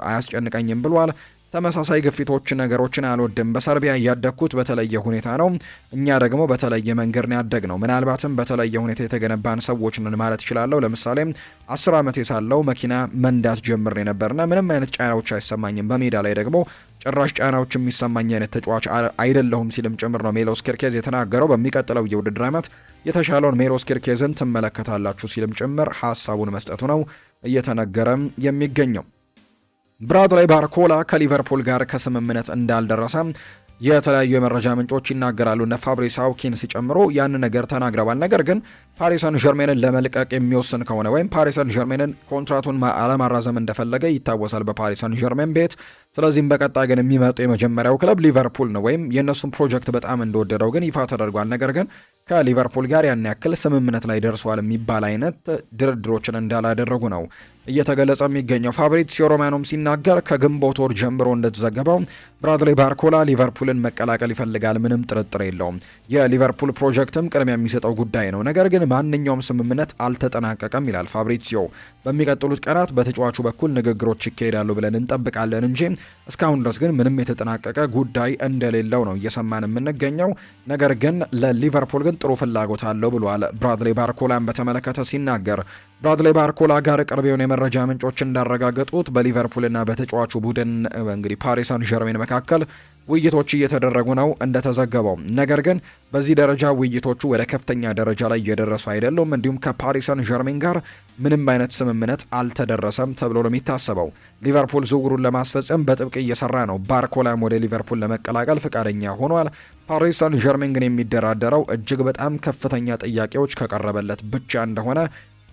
አያስጨንቀኝም ብሏል። ተመሳሳይ ግፊቶች ነገሮችን አልወድም። በሰርቢያ ያደግኩት በተለየ ሁኔታ ነው። እኛ ደግሞ በተለየ መንገድ ነው ያደግነው። ምናልባትም በተለየ ሁኔታ የተገነባን ሰዎች ነን ማለት እችላለሁ። ለምሳሌ 10 ዓመት ሳለሁ መኪና መንዳት ጀምሬ ነበርና ምንም አይነት ጫናዎች አይሰማኝም። በሜዳ ላይ ደግሞ ጭራሽ ጫናዎች የሚሰማኝ አይነት ተጫዋች አይደለሁም ሲልም ጭምር ነው ሜሎስ ኪርኬዝ የተናገረው። በሚቀጥለው የውድድር ዓመት የተሻለውን ሜሎስ ኪርኬዝን ትመለከታላችሁ ሲልም ጭምር ሀሳቡን መስጠቱ ነው እየተነገረም የሚገኘው። ብራድሊ ባርኮላ ከሊቨርፑል ጋር ከስምምነት እንዳልደረሰ የተለያዩ የመረጃ ምንጮች ይናገራሉ። እነ ፋብሪስ ሃውኪንስ ሲጨምሩ ያን ነገር ተናግረዋል። ነገር ግን ፓሪስ ሰን ዠርሜንን ለመልቀቅ የሚወስን ከሆነ ወይም ፓሪስ ሰን ዠርሜንን ኮንትራቱን አለማራዘም እንደፈለገ ይታወሳል በፓሪስ ሰን ዠርሜን ቤት። ስለዚህም በቀጣይ ግን የሚመርጠው የመጀመሪያው ክለብ ሊቨርፑል ነው፣ ወይም የእነሱን ፕሮጀክት በጣም እንደወደደው ግን ይፋ ተደርጓል። ነገር ግን ከሊቨርፑል ጋር ያን ያክል ስምምነት ላይ ደርሷል የሚባል አይነት ድርድሮችን እንዳላደረጉ ነው እየተገለጸ የሚገኘው። ፋብሪዚዮ ሮማኖም ሲናገር ከግንቦት ወር ጀምሮ እንደተዘገበው ብራድሊ ባርኮላ ሊቨርፑልን መቀላቀል ይፈልጋል፣ ምንም ጥርጥር የለውም። የሊቨርፑል ፕሮጀክትም ቅድሚያ የሚሰጠው ጉዳይ ነው። ነገር ግን ማንኛውም ስምምነት አልተጠናቀቀም ይላል ፋብሪዚዮ። በሚቀጥሉት ቀናት በተጫዋቹ በኩል ንግግሮች ይካሄዳሉ ብለን እንጠብቃለን እንጂ እስካሁን ድረስ ግን ምንም የተጠናቀቀ ጉዳይ እንደሌለው ነው እየሰማን የምንገኘው። ነገር ግን ለሊቨርፑል ግን ጥሩ ፍላጎት አለው ብሏል ብራድሊ ባርኮላን በተመለከተ ሲናገር። ብራድሊ ባርኮላ ጋር ቅርብ የሆነ የመረጃ ምንጮች እንዳረጋገጡት በሊቨርፑልና በተጫዋቹ ቡድን እንግዲህ ፓሪስ ሳን ዠርሜን መካከል ውይይቶች እየተደረጉ ነው እንደተዘገበው። ነገር ግን በዚህ ደረጃ ውይይቶቹ ወደ ከፍተኛ ደረጃ ላይ እየደረሱ አይደሉም። እንዲሁም ከፓሪስ ሳን ዠርሜን ጋር ምንም አይነት ስምምነት አልተደረሰም ተብሎ ነው የሚታሰበው። ሊቨርፑል ዝውውሩን ለማስፈጸም በጥብቅ እየሰራ ነው። ባርኮላም ወደ ሊቨርፑል ለመቀላቀል ፈቃደኛ ሆኗል። ፓሪስ ሳን ዠርሜን ግን የሚደራደረው እጅግ በጣም ከፍተኛ ጥያቄዎች ከቀረበለት ብቻ እንደሆነ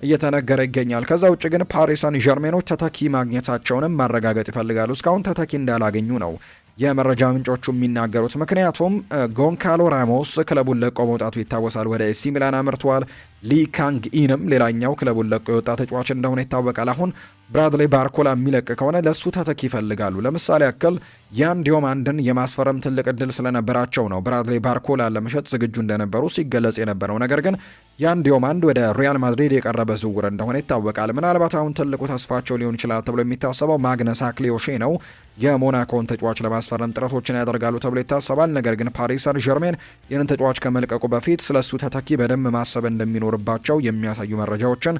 እየተነገረ ይገኛል። ከዛ ውጭ ግን ፓሪስ ሳን ዠርሜኖች ተተኪ ማግኘታቸውንም ማረጋገጥ ይፈልጋሉ። እስካሁን ተተኪ እንዳላገኙ ነው የመረጃ ምንጮቹ የሚናገሩት። ምክንያቱም ጎንካሎ ራሞስ ክለቡን ለቆ መውጣቱ ይታወሳል። ወደ ኤሲ ሚላን አምርተዋል። ሊ ካንግ ኢንም ሌላኛው ክለቡን ለቆ የወጣ ተጫዋች እንደሆነ ይታወቃል። አሁን ብራድሊ ባርኮላ የሚለቅ ከሆነ ለሱ ተተኪ ይፈልጋሉ። ለምሳሌ ያክል ያን ዲዮማንድን የማስፈረም ትልቅ እድል ስለነበራቸው ነው ብራድሊ ባርኮላ ለመሸጥ ዝግጁ እንደነበሩ ሲገለጽ የነበረው። ነገር ግን ያን ዲዮማንድ ወደ ሪያል ማድሪድ የቀረበ ዝውውር እንደሆነ ይታወቃል። ምናልባት አሁን ትልቁ ተስፋቸው ሊሆን ይችላል ተብሎ የሚታሰበው ማግነስ አክሊዮሼ ነው። የሞናኮን ተጫዋች ለማስፈረም ጥረቶችን ያደርጋሉ ተብሎ ይታሰባል። ነገር ግን ፓሪስ ሳን ዠርሜን ይህንን ተጫዋች ከመልቀቁ በፊት ስለሱ ተተኪ በደንብ ማሰብ እንደሚኖርባቸው የሚያሳዩ መረጃዎችን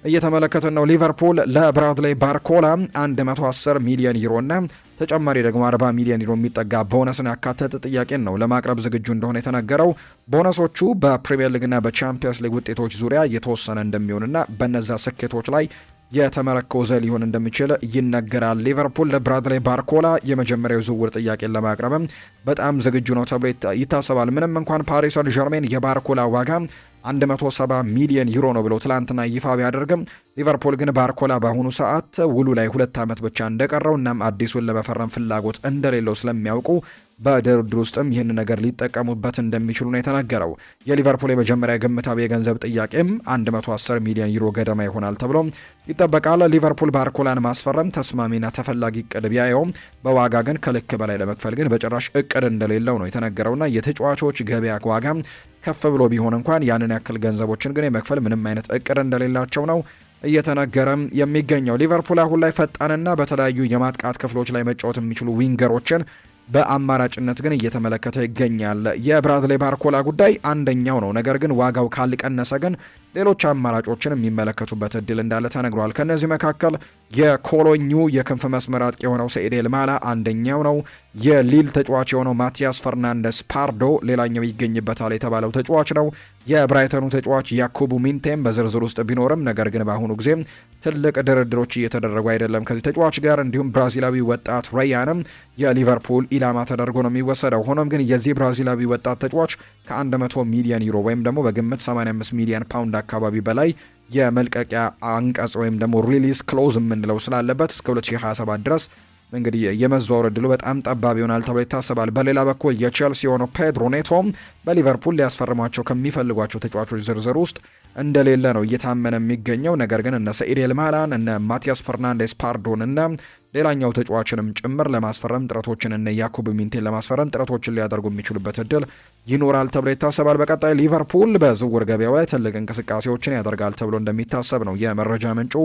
እየተመለከትን ነው። ሊቨርፑል ለብራድሌ ባርኮላ 110 ሚሊዮን ዩሮ እና ተጨማሪ ደግሞ 40 ሚሊዮን ዩሮ የሚጠጋ ቦነስን ያካተተ ጥያቄን ነው ለማቅረብ ዝግጁ እንደሆነ የተነገረው። ቦነሶቹ በፕሪሚየር ሊግና በቻምፒየንስ ሊግ ውጤቶች ዙሪያ የተወሰነ እንደሚሆንና በነዛ ስኬቶች ላይ የተመረኮዘ ሊሆን እንደሚችል ይነገራል። ሊቨርፑል ለብራድሌ ባርኮላ የመጀመሪያው ዝውውር ጥያቄን ለማቅረብም በጣም ዝግጁ ነው ተብሎ ይታሰባል። ምንም እንኳን ፓሪስ ሰን ዠርሜን የባርኮላ ዋጋ 170 ሚሊዮን ዩሮ ነው ብለው ትላንትና ይፋ ቢያደርግም ሊቨርፑል ግን ባርኮላ በአሁኑ ሰዓት ውሉ ላይ 2 ዓመት ብቻ እንደቀረው እናም አዲሱን ለመፈረም ፍላጎት እንደሌለው ስለሚያውቁ በድርድር ውስጥም ይህን ነገር ሊጠቀሙበት እንደሚችሉ ነው የተነገረው። የሊቨርፑል የመጀመሪያ ግምታዊ የገንዘብ ጥያቄም 110 ሚሊዮን ዩሮ ገደማ ይሆናል ተብሎ ይጠበቃል። ሊቨርፑል ባርኮላን ማስፈረም ተስማሚና ተፈላጊ እቅድ ቢያየውም በዋጋ ግን ከልክ በላይ ለመክፈል ግን በጭራሽ እቅድ እንደሌለው ነው የተነገረውና የተጫዋቾች ገበያ ዋጋ ከፍ ብሎ ቢሆን እንኳን ያንን ያክል ገንዘቦችን ግን የመክፈል ምንም አይነት እቅድ እንደሌላቸው ነው እየተነገረም የሚገኘው። ሊቨርፑል አሁን ላይ ፈጣንና በተለያዩ የማጥቃት ክፍሎች ላይ መጫወት የሚችሉ ዊንገሮችን በአማራጭነት ግን እየተመለከተ ይገኛል። የብራድሌ ባርኮላ ጉዳይ አንደኛው ነው። ነገር ግን ዋጋው ካልቀነሰ ግን ሌሎች አማራጮችን የሚመለከቱበት እድል እንዳለ ተነግሯል። ከነዚህ መካከል የኮሎኙ የክንፍ መስመር አጥቂ የሆነው ሰኢድ ኤልማላ አንደኛው ነው። የሊል ተጫዋች የሆነው ማቲያስ ፈርናንደስ ፓርዶ ሌላኛው ይገኝበታል የተባለው ተጫዋች ነው። የብራይተኑ ተጫዋች ያኩቡ ሚንቴም በዝርዝር ውስጥ ቢኖርም ነገር ግን በአሁኑ ጊዜ ትልቅ ድርድሮች እየተደረጉ አይደለም ከዚህ ተጫዋች ጋር። እንዲሁም ብራዚላዊ ወጣት ራያንም የሊቨርፑል ኢላማ ተደርጎ ነው የሚወሰደው። ሆኖም ግን የዚህ ብራዚላዊ ወጣት ተጫዋች ከ100 ሚሊዮን ዩሮ ወይም ደግሞ በግምት 85 ሚሊዮን ፓውንድ አካባቢ በላይ የመልቀቂያ አንቀጽ ወይም ደግሞ ሪሊዝ ክሎዝ የምንለው ስላለበት እስከ 2027 ድረስ እንግዲህ የመዘዋወር እድሉ በጣም ጠባብ ይሆናል ተብሎ ይታሰባል። በሌላ በኩል የቼልሲ የሆነው ፔድሮ ኔቶም በሊቨርፑል ሊያስፈርሟቸው ከሚፈልጓቸው ተጫዋቾች ዝርዝር ውስጥ እንደሌለ ነው እየታመነ የሚገኘው። ነገር ግን እነ ሰኢድ ኤልማላን እነ ማቲያስ ፈርናንዴስ ፓርዶን እና ሌላኛው ተጫዋችንም ጭምር ለማስፈረም ጥረቶችን እነ ያኩብ ሚንቴን ለማስፈረም ጥረቶችን ሊያደርጉ የሚችሉበት እድል ይኖራል ተብሎ ይታሰባል። በቀጣይ ሊቨርፑል በዝውውር ገበያው ላይ ትልቅ እንቅስቃሴዎችን ያደርጋል ተብሎ እንደሚታሰብ ነው የመረጃ ምንጩ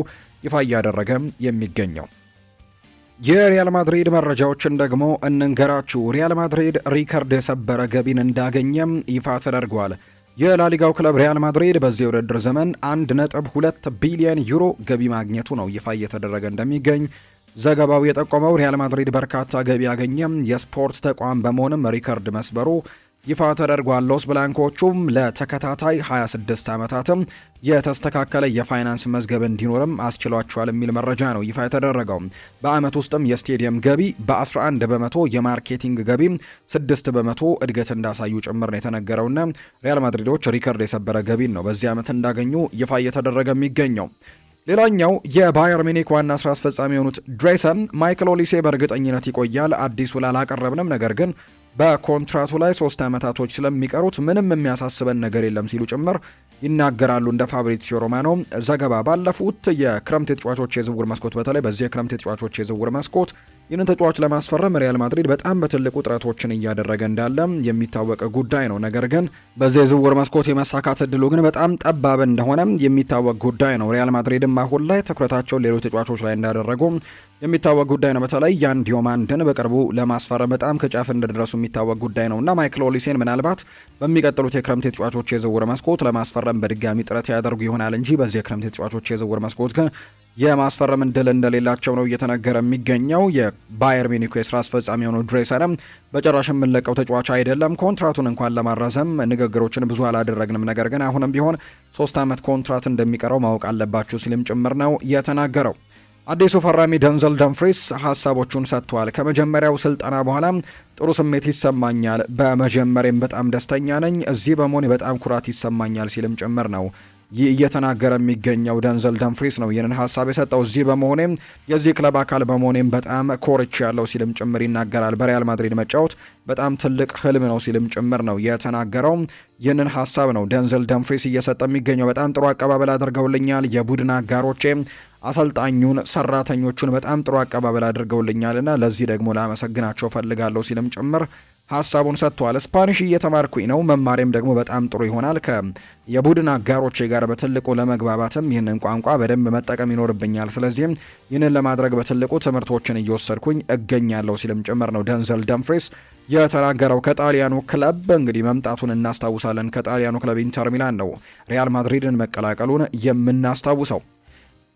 ይፋ እያደረገም የሚገኘው። የሪያል ማድሪድ መረጃዎችን ደግሞ እንንገራችሁ። ሪያል ማድሪድ ሪከርድ የሰበረ ገቢን እንዳገኘም ይፋ ተደርጓል። የላሊጋው ክለብ ሪያል ማድሪድ በዚህ የውድድር ዘመን 1.2 ቢሊዮን ዩሮ ገቢ ማግኘቱ ነው ይፋ እየተደረገ እንደሚገኝ ዘገባው የጠቆመው። ሪያል ማድሪድ በርካታ ገቢ ያገኘም የስፖርት ተቋም በመሆንም ሪከርድ መስበሩ ይፋ ተደርጓል። ሎስ ብላንኮቹም ለተከታታይ 26 ዓመታትም የተስተካከለ የፋይናንስ መዝገብ እንዲኖርም አስችሏቸዋል የሚል መረጃ ነው ይፋ የተደረገው። በአመት ውስጥም የስቴዲየም ገቢ በ11 በመቶ፣ የማርኬቲንግ ገቢ 6 በመቶ እድገት እንዳሳዩ ጭምር ነው የተነገረውና ሪያል ማድሪዶች ሪከርድ የሰበረ ገቢን ነው በዚህ ዓመት እንዳገኙ ይፋ እየተደረገ የሚገኘው። ሌላኛው የባየር ሚኒክ ዋና ስራ አስፈጻሚ የሆኑት ድሬሰን ማይክል ኦሊሴ በእርግጠኝነት ይቆያል፣ አዲስ ውል አላቀረብንም፣ ነገር ግን በኮንትራቱ ላይ 3 ዓመታቶች ስለሚቀሩት ምንም የሚያሳስበን ነገር የለም ሲሉ ጭምር ይናገራሉ። እንደ ፋብሪዚዮ ሮማኖ ዘገባ ባለፉት የክረምት ተጫዋቾች የዝውውር መስኮት በተለይ በዚህ የክረምት ተጫዋቾች የዝውውር መስኮት ይህንን ተጫዋች ለማስፈረም ሪያል ማድሪድ በጣም በትልቁ ጥረቶችን እያደረገ እንዳለ የሚታወቅ ጉዳይ ነው። ነገር ግን በዚህ የዝውውር መስኮት የመሳካት እድሉ ግን በጣም ጠባብ እንደሆነ የሚታወቅ ጉዳይ ነው። ሪያል ማድሪድም አሁን ላይ ትኩረታቸውን ሌሎች ተጫዋቾች ላይ እንዳደረጉ የሚታወቅ ጉዳይ ነው። በተለይ ያን ዲዮማንድን በቅርቡ ለማስፈረም በጣም ከጫፍ እንደደረሱ የሚታወቅ ጉዳይ ነው እና ማይክል ኦሊሴን ምናልባት በሚቀጥሉት የክረምት ተጫዋቾች የዝውውር መስኮት ለማስፈረም በድጋሚ ጥረት ያደርጉ ይሆናል እንጂ በዚህ የክረምት ተጫዋቾች የዝውውር መስኮት ግን የማስፈረም እድል እንደሌላቸው ነው እየተነገረ የሚገኘው። የባየር ሚኒክ የስራ አስፈጻሚ የሆነው ድሬሰንም በጭራሽ የምንለቀው ተጫዋች አይደለም፣ ኮንትራቱን እንኳን ለማራዘም ንግግሮችን ብዙ አላደረግንም፣ ነገር ግን አሁንም ቢሆን 3 ዓመት ኮንትራት እንደሚቀረው ማወቅ አለባችሁ ሲልም ጭምር ነው የተናገረው። አዲሱ ፈራሚ ደንዘል ደምፍሪስ ሀሳቦቹን ሰጥቷል። ከመጀመሪያው ስልጠና በኋላ ጥሩ ስሜት ይሰማኛል፣ በመጀመሪያም በጣም ደስተኛ ነኝ፣ እዚህ በመሆኔ በጣም ኩራት ይሰማኛል ሲልም ጭምር ነው እየተናገረ የሚገኘው። ደንዘል ደምፍሪስ ነው ይህንን ሀሳብ የሰጠው። እዚህ በመሆኔም የዚህ ክለብ አካል በመሆኔም በጣም ኮርች ያለው ሲልም ጭምር ይናገራል። በሪያል ማድሪድ መጫወት በጣም ትልቅ ህልም ነው ሲልም ጭምር ነው የተናገረው። ይህንን ሀሳብ ነው ደንዘል ደምፍሪስ እየሰጠ የሚገኘው። በጣም ጥሩ አቀባበል አድርገውልኛል፣ የቡድን አጋሮቼ፣ አሰልጣኙን፣ ሰራተኞቹን በጣም ጥሩ አቀባበል አድርገውልኛልና ለዚህ ደግሞ ላመሰግናቸው ፈልጋለሁ ሲልም ጭምር ሀሳቡን ሰጥቷል። ስፓኒሽ እየተማርኩኝ ነው፣ መማሬም ደግሞ በጣም ጥሩ ይሆናል። የቡድን አጋሮቼ ጋር በትልቁ ለመግባባትም ይህንን ቋንቋ በደንብ መጠቀም ይኖርብኛል። ስለዚህም ይህንን ለማድረግ በትልቁ ትምህርቶችን እየወሰድኩኝ እገኛለሁ ሲልም ጭምር ነው ደንዘል ደምፍሪስ የተናገረው። ከጣሊያኑ ክለብ እንግዲህ መምጣቱን እናስታውሳለን። ከጣሊያኑ ክለብ ኢንተር ሚላን ነው ሪያል ማድሪድን መቀላቀሉን የምናስታውሰው።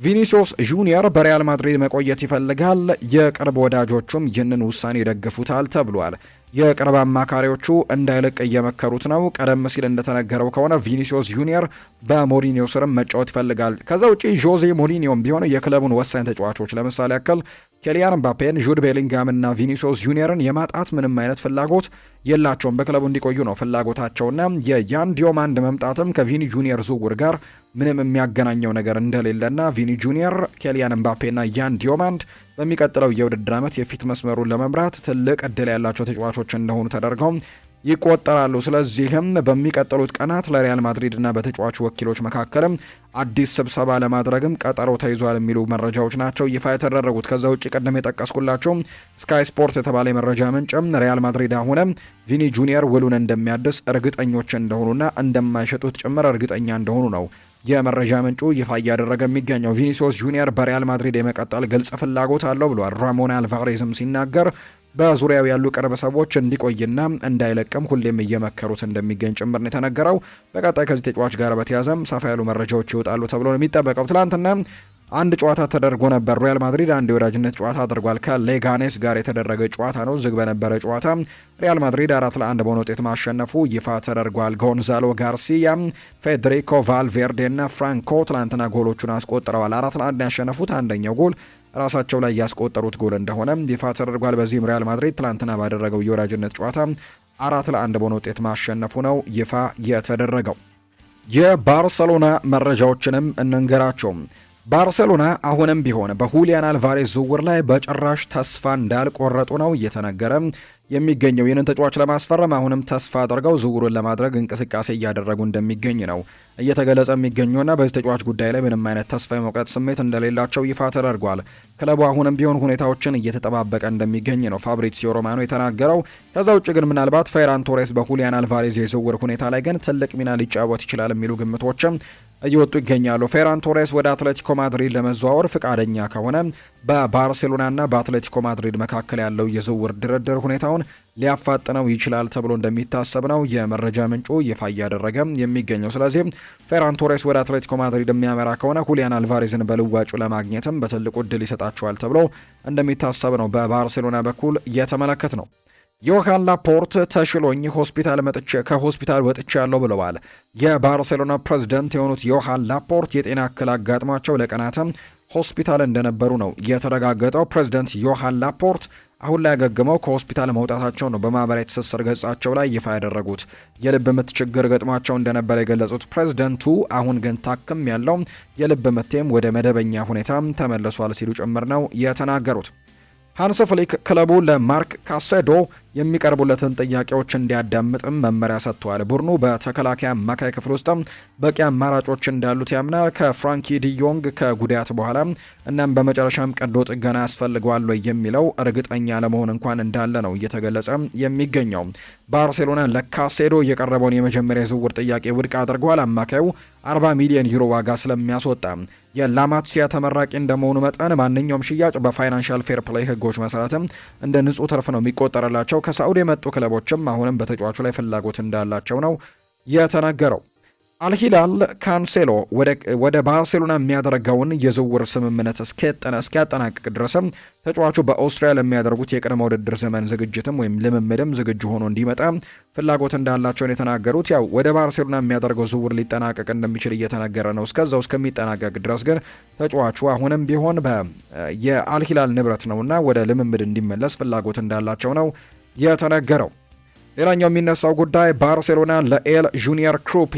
ቪኒሲዮስ ጁኒየር በሪያል ማድሪድ መቆየት ይፈልጋል። የቅርብ ወዳጆቹም ይህንን ውሳኔ ይደግፉታል ተብሏል። የቅርብ አማካሪዎቹ እንዳይለቅ እየመከሩት ነው። ቀደም ሲል እንደተነገረው ከሆነ ቪኒሲዮስ ጁኒየር በሞሪኒዮ ስርም መጫወት ይፈልጋል። ከዛ ውጪ ጆዜ ሞሪኒዮም ቢሆን የክለቡን ወሳኝ ተጫዋቾች ለምሳሌ ያክል ኬሊያን ምባፔን፣ ጁድ ቤሊንጋም እና ቪኒሲዮስ ጁኒየርን የማጣት ምንም አይነት ፍላጎት የላቸውም። በክለቡ እንዲቆዩ ነው ፍላጎታቸውና የያን ዲዮማንድ መምጣትም ከቪኒ ጁኒየር ዝውውር ጋር ምንም የሚያገናኘው ነገር እንደሌለና ቪኒ ጁኒየር፣ ኬሊያን ምባፔና ያን ዲዮማንድ በሚቀጥለው የውድድር ዓመት የፊት መስመሩን ለመምራት ትልቅ እድል ያላቸው ተጫዋቾች እንደሆኑ ተደርገው ይቆጠራሉ። ስለዚህም በሚቀጥሉት ቀናት ለሪያል ማድሪድ እና በተጫዋቹ ወኪሎች መካከልም አዲስ ስብሰባ ለማድረግም ቀጠሮ ተይዟል የሚሉ መረጃዎች ናቸው ይፋ የተደረጉት። ከዛ ውጭ ቀደም የጠቀስኩላቸው ስካይ ስፖርት የተባለ የመረጃ ምንጭም ሪያል ማድሪድ አሁንም ቪኒ ጁኒየር ውሉን እንደሚያድስ እርግጠኞች እንደሆኑና እንደማይሸጡት ጭምር እርግጠኛ እንደሆኑ ነው የመረጃ ምንጩ ይፋ እያደረገ የሚገኘው። ቪኒሲዮስ ጁኒየር በሪያል ማድሪድ የመቀጠል ግልጽ ፍላጎት አለው ብሏል። ራሞን አልቫሬዝም ሲናገር በዙሪያው ያሉ ቅርብ ሰዎች እንዲቆይና እንዳይለቅም ሁሌም እየመከሩት እንደሚገኝ ጭምር ነው የተነገረው። በቀጣይ ከዚህ ተጫዋች ጋር በተያዘም ሰፋ ያሉ መረጃዎች ይወጣሉ ተብሎ ነው የሚጠበቀው። ትላንትና አንድ ጨዋታ ተደርጎ ነበር። ሪያል ማድሪድ አንድ የወዳጅነት ጨዋታ አድርጓል። ከሌጋኔስ ጋር የተደረገ ጨዋታ ነው። ዝግ በነበረ ጨዋታ ሪያል ማድሪድ 4-1 በሆነ ውጤት ማሸነፉ ይፋ ተደርጓል። ጎንዛሎ ጋርሲያ፣ ፌዴሪኮ ቫልቬርዴ እና ፍራንኮ ትላንትና ጎሎቹን አስቆጥረዋል። 4-1 ያሸነፉት አንደኛው ጎል ራሳቸው ላይ ያስቆጠሩት ጎል እንደሆነ ይፋ ተደርጓል። በዚህም ሪያል ማድሪድ ትላንትና ባደረገው የወዳጅነት ጨዋታ 4-1 በሆነ ውጤት ማሸነፉ ነው ይፋ የተደረገው። የባርሰሎና መረጃዎችንም እንንገራቸው። ባርሴሎና አሁንም ቢሆን በሁሊያን አልቫሬዝ ዝውውር ላይ በጭራሽ ተስፋ እንዳልቆረጡ ነው እየተነገረ የሚገኘው። ይህንን ተጫዋች ለማስፈረም አሁንም ተስፋ አድርገው ዝውውሩን ለማድረግ እንቅስቃሴ እያደረጉ እንደሚገኝ ነው እየተገለጸ የሚገኘውና በዚህ ተጫዋች ጉዳይ ላይ ምንም አይነት ተስፋ የመቁረጥ ስሜት እንደሌላቸው ይፋ ተደርጓል። ክለቡ አሁንም ቢሆን ሁኔታዎችን እየተጠባበቀ እንደሚገኝ ነው ፋብሪዚዮ ሮማኖ የተናገረው። ከዛ ውጭ ግን ምናልባት ፌራን ቶሬስ በሁሊያን አልቫሬዝ የዝውውር ሁኔታ ላይ ግን ትልቅ ሚና ሊጫወት ይችላል የሚሉ ግምቶችም እየወጡ ይገኛሉ። ፌራን ቶሬስ ወደ አትሌቲኮ ማድሪድ ለመዘዋወር ፍቃደኛ ከሆነ በባርሴሎናና በአትሌቲኮ ማድሪድ መካከል ያለው የዝውውር ድርድር ሁኔታውን ሊያፋጥነው ይችላል ተብሎ እንደሚታሰብ ነው የመረጃ ምንጩ ይፋ እያደረገ የሚገኘው። ስለዚህ ፌራን ቶሬስ ወደ አትሌቲኮ ማድሪድ የሚያመራ ከሆነ ሁሊያን አልቫሬዝን በልዋጩ ለማግኘትም በትልቁ እድል ይሰጣቸዋል ተብሎ እንደሚታሰብ ነው በባርሴሎና በኩል የተመለከት ነው። ዮሃን ላፖርት ተሽሎኝ ከሆስፒታል ወጥቼ ያለው ብለዋል። የባርሴሎና ፕሬዝዳንት የሆኑት ዮሃን ላፖርት የጤና እክል አጋጥሟቸው ለቀናትም ሆስፒታል እንደነበሩ ነው የተረጋገጠው። ፕሬዝዳንት ዮሃን ላፖርት አሁን ላይ ያገግመው ከሆስፒታል መውጣታቸው ነው በማህበራዊ ትስስር ገጻቸው ላይ ይፋ ያደረጉት። የልብ ምት ችግር ገጥሟቸው እንደነበረ የገለጹት ፕሬዝዳንቱ አሁን ግን ታክም ያለው የልብ ምቴም ወደ መደበኛ ሁኔታ ተመልሷል ሲሉ ጭምር ነው የተናገሩት። ሃንስ ፍሊክ ክለቡ ለማርክ ካሴዶ የሚቀርቡለትን ጥያቄዎች እንዲያዳምጥም መመሪያ ሰጥቷል። ቡድኑ በተከላካይ አማካይ ክፍል ውስጥ በቂ አማራጮች እንዳሉት ያምናል። ከፍራንኪ ዲዮንግ ከጉዳት በኋላ እናም በመጨረሻም ቀዶ ጥገና ያስፈልገዋል የሚለው እርግጠኛ ለመሆን እንኳን እንዳለ ነው እየተገለጸ የሚገኘው። ባርሴሎና ለካሴዶ የቀረበውን የመጀመሪያ የዝውውር ጥያቄ ውድቅ አድርጓል። አማካዩ 40 ሚሊዮን ዩሮ ዋጋ ስለሚያስወጣ የላማሲያ ተመራቂ እንደመሆኑ መጠን ማንኛውም ሽያጭ በፋይናንሻል ፌር ፕሌይ ሕጎች መሰረትም እንደ ንጹህ ትርፍ ነው የሚቆጠርላቸው። ከሳዑዲ የመጡ ክለቦችም አሁንም በተጫዋቹ ላይ ፍላጎት እንዳላቸው ነው የተነገረው። አልሂላል ካንሴሎ ወደ ባርሴሎና የሚያደርገውን የዝውውር ስምምነት እስኪያጠናቅቅ ድረስም ተጫዋቹ በኦስትሪያ ለሚያደርጉት የቅድመ ውድድር ዘመን ዝግጅትም ወይም ልምምድም ዝግጁ ሆኖ እንዲመጣ ፍላጎት እንዳላቸውን የተናገሩት። ያው ወደ ባርሴሎና የሚያደርገው ዝውውር ሊጠናቀቅ እንደሚችል እየተነገረ ነው። እስከዛው እስከሚጠናቀቅ ድረስ ግን ተጫዋቹ አሁንም ቢሆን የአልሂላል ንብረት ነውና ወደ ልምምድ እንዲመለስ ፍላጎት እንዳላቸው ነው የተነገረው። ሌላኛው የሚነሳው ጉዳይ ባርሴሎና ለኤል ጁኒየር ክሩፒ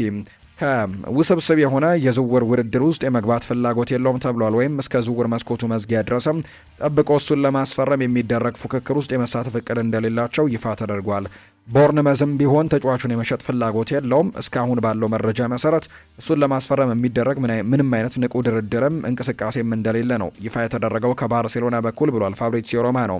ከውስብስብ የሆነ የዝውውር ውድድር ውስጥ የመግባት ፍላጎት የለውም ተብሏል። ወይም እስከ ዝውውር መስኮቱ መዝጊያ ድረስም ጠብቆ እሱን ለማስፈረም የሚደረግ ፉክክር ውስጥ የመሳተፍ እቅድ እንደሌላቸው ይፋ ተደርጓል። ቦርንመዝም ቢሆን ተጫዋቹን የመሸጥ ፍላጎት የለውም። እስካሁን ባለው መረጃ መሰረት እሱን ለማስፈረም የሚደረግ ምንም አይነት ንቁ ድርድርም እንቅስቃሴም እንደሌለ ነው ይፋ የተደረገው ከባርሴሎና በኩል ብሏል ፋብሪዚዮ ሮማኖ።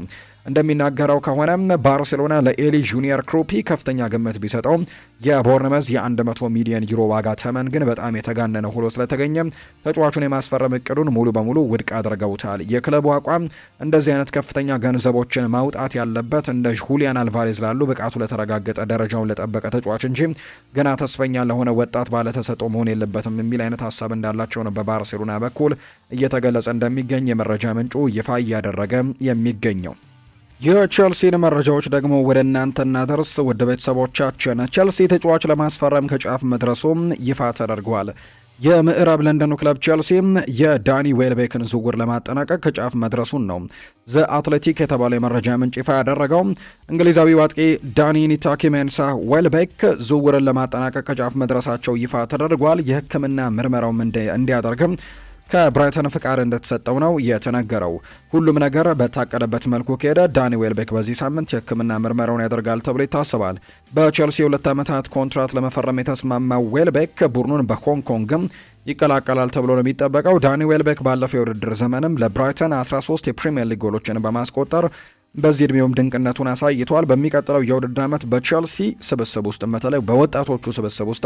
እንደሚናገረው ከሆነ ባርሴሎና ለኤሊ ጁኒየር ክሩፒ ከፍተኛ ግምት ቢሰጠው የቦርንመዝ የ100 ሚሊዮን ዩሮ ዋጋ ተመን ግን በጣም የተጋነነ ሆኖ ስለተገኘ ተጫዋቹን የማስፈረም እቅዱን ሙሉ በሙሉ ውድቅ አድርገውታል። የክለቡ አቋም እንደዚህ አይነት ከፍተኛ ገንዘቦችን ማውጣት ያለበት እንደ ሁሊያን አልቫሬዝ ላሉ ብቃቱ በተረጋገጠ ደረጃውን ለጠበቀ ተጫዋች እንጂ ገና ተስፈኛ ለሆነ ወጣት ባለተሰጥኦ መሆን የለበትም የሚል አይነት ሀሳብ እንዳላቸው ነው በባርሴሎና በኩል እየተገለጸ እንደሚገኝ የመረጃ ምንጩ ይፋ እያደረገ የሚገኘው። የቼልሲን መረጃዎች ደግሞ ወደ እናንተ እናደርስ ውድ ቤተሰቦቻችን። ቼልሲ ተጫዋች ለማስፈረም ከጫፍ መድረሱም ይፋ ተደርጓል። የምዕራብ ለንደኑ ክለብ ቼልሲም የዳኒ ዌልቤክን ዝውውር ለማጠናቀቅ ከጫፍ መድረሱን ነው ዘ አትሌቲክ የተባለው የመረጃ ምንጭ ይፋ ያደረገው። እንግሊዛዊው አጥቂ ዳኒ ኒታኪሜንሳ ዌልቤክ ዝውውርን ለማጠናቀቅ ከጫፍ መድረሳቸው ይፋ ተደርጓል። የሕክምና ምርመራውም እንዲያደርግም ከብራይተን ፍቃድ እንደተሰጠው ነው የተነገረው። ሁሉም ነገር በታቀደበት መልኩ ከሄደ ዳኒ ዌልቤክ በዚህ ሳምንት የሕክምና ምርመራውን ያደርጋል ተብሎ ይታሰባል። በቼልሲ 2 ዓመታት ኮንትራት ለመፈረም የተስማማው ዌልቤክ ቡድኑን በሆንግ ኮንግም ይቀላቀላል ተብሎ ነው የሚጠበቀው። ዳኒ ዌልቤክ ባለፈው የውድድር ዘመንም ለብራይተን 13 የፕሪሚየር ሊግ ጎሎችን በማስቆጠር በዚህ እድሜውም ድንቅነቱን አሳይቷል። በሚቀጥለው የውድድር ዓመት በቼልሲ ስብስብ ውስጥ በተለይ በወጣቶቹ ስብስብ ውስጥ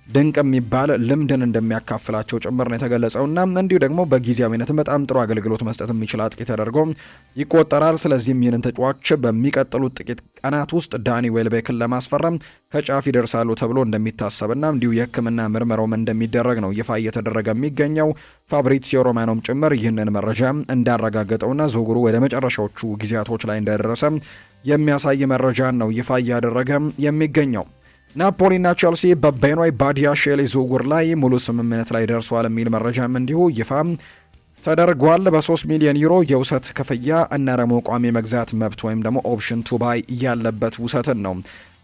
ድንቅ የሚባል ልምድን እንደሚያካፍላቸው ጭምር ነው የተገለጸውና እንዲሁ ደግሞ በጊዜያዊነት በጣም ጥሩ አገልግሎት መስጠት የሚችል አጥቂ ተደርጎ ይቆጠራል። ስለዚህም ይህንን ተጫዋች በሚቀጥሉት ጥቂት ቀናት ውስጥ ዳኒ ዌልቤክን ለማስፈረም ከጫፍ ይደርሳሉ ተብሎ እንደሚታሰብና እንዲሁ የሕክምና ምርመራውም እንደሚደረግ ነው ይፋ እየተደረገ የሚገኘው። ፋብሪዚዮ ሮማኖም ጭምር ይህንን መረጃ እንዳረጋገጠውና ዝውውሩ ወደ መጨረሻዎቹ ጊዜያቶች ላይ እንደደረሰ የሚያሳይ መረጃን ነው ይፋ እያደረገ የሚገኘው። ናፖሊና ቼልሲ በቤኖይ ባዲያሼሊ ዝውውር ላይ ሙሉ ስምምነት ላይ ደርሷል የሚል መረጃም እንዲሁ ይፋ ተደርጓል። በ3 ሚሊዮን ዩሮ የውሰት ክፍያ እና ደግሞ ቋሚ መግዛት መብት ወይም ደግሞ ኦፕሽን ቱ ባይ ያለበት ውሰትን ነው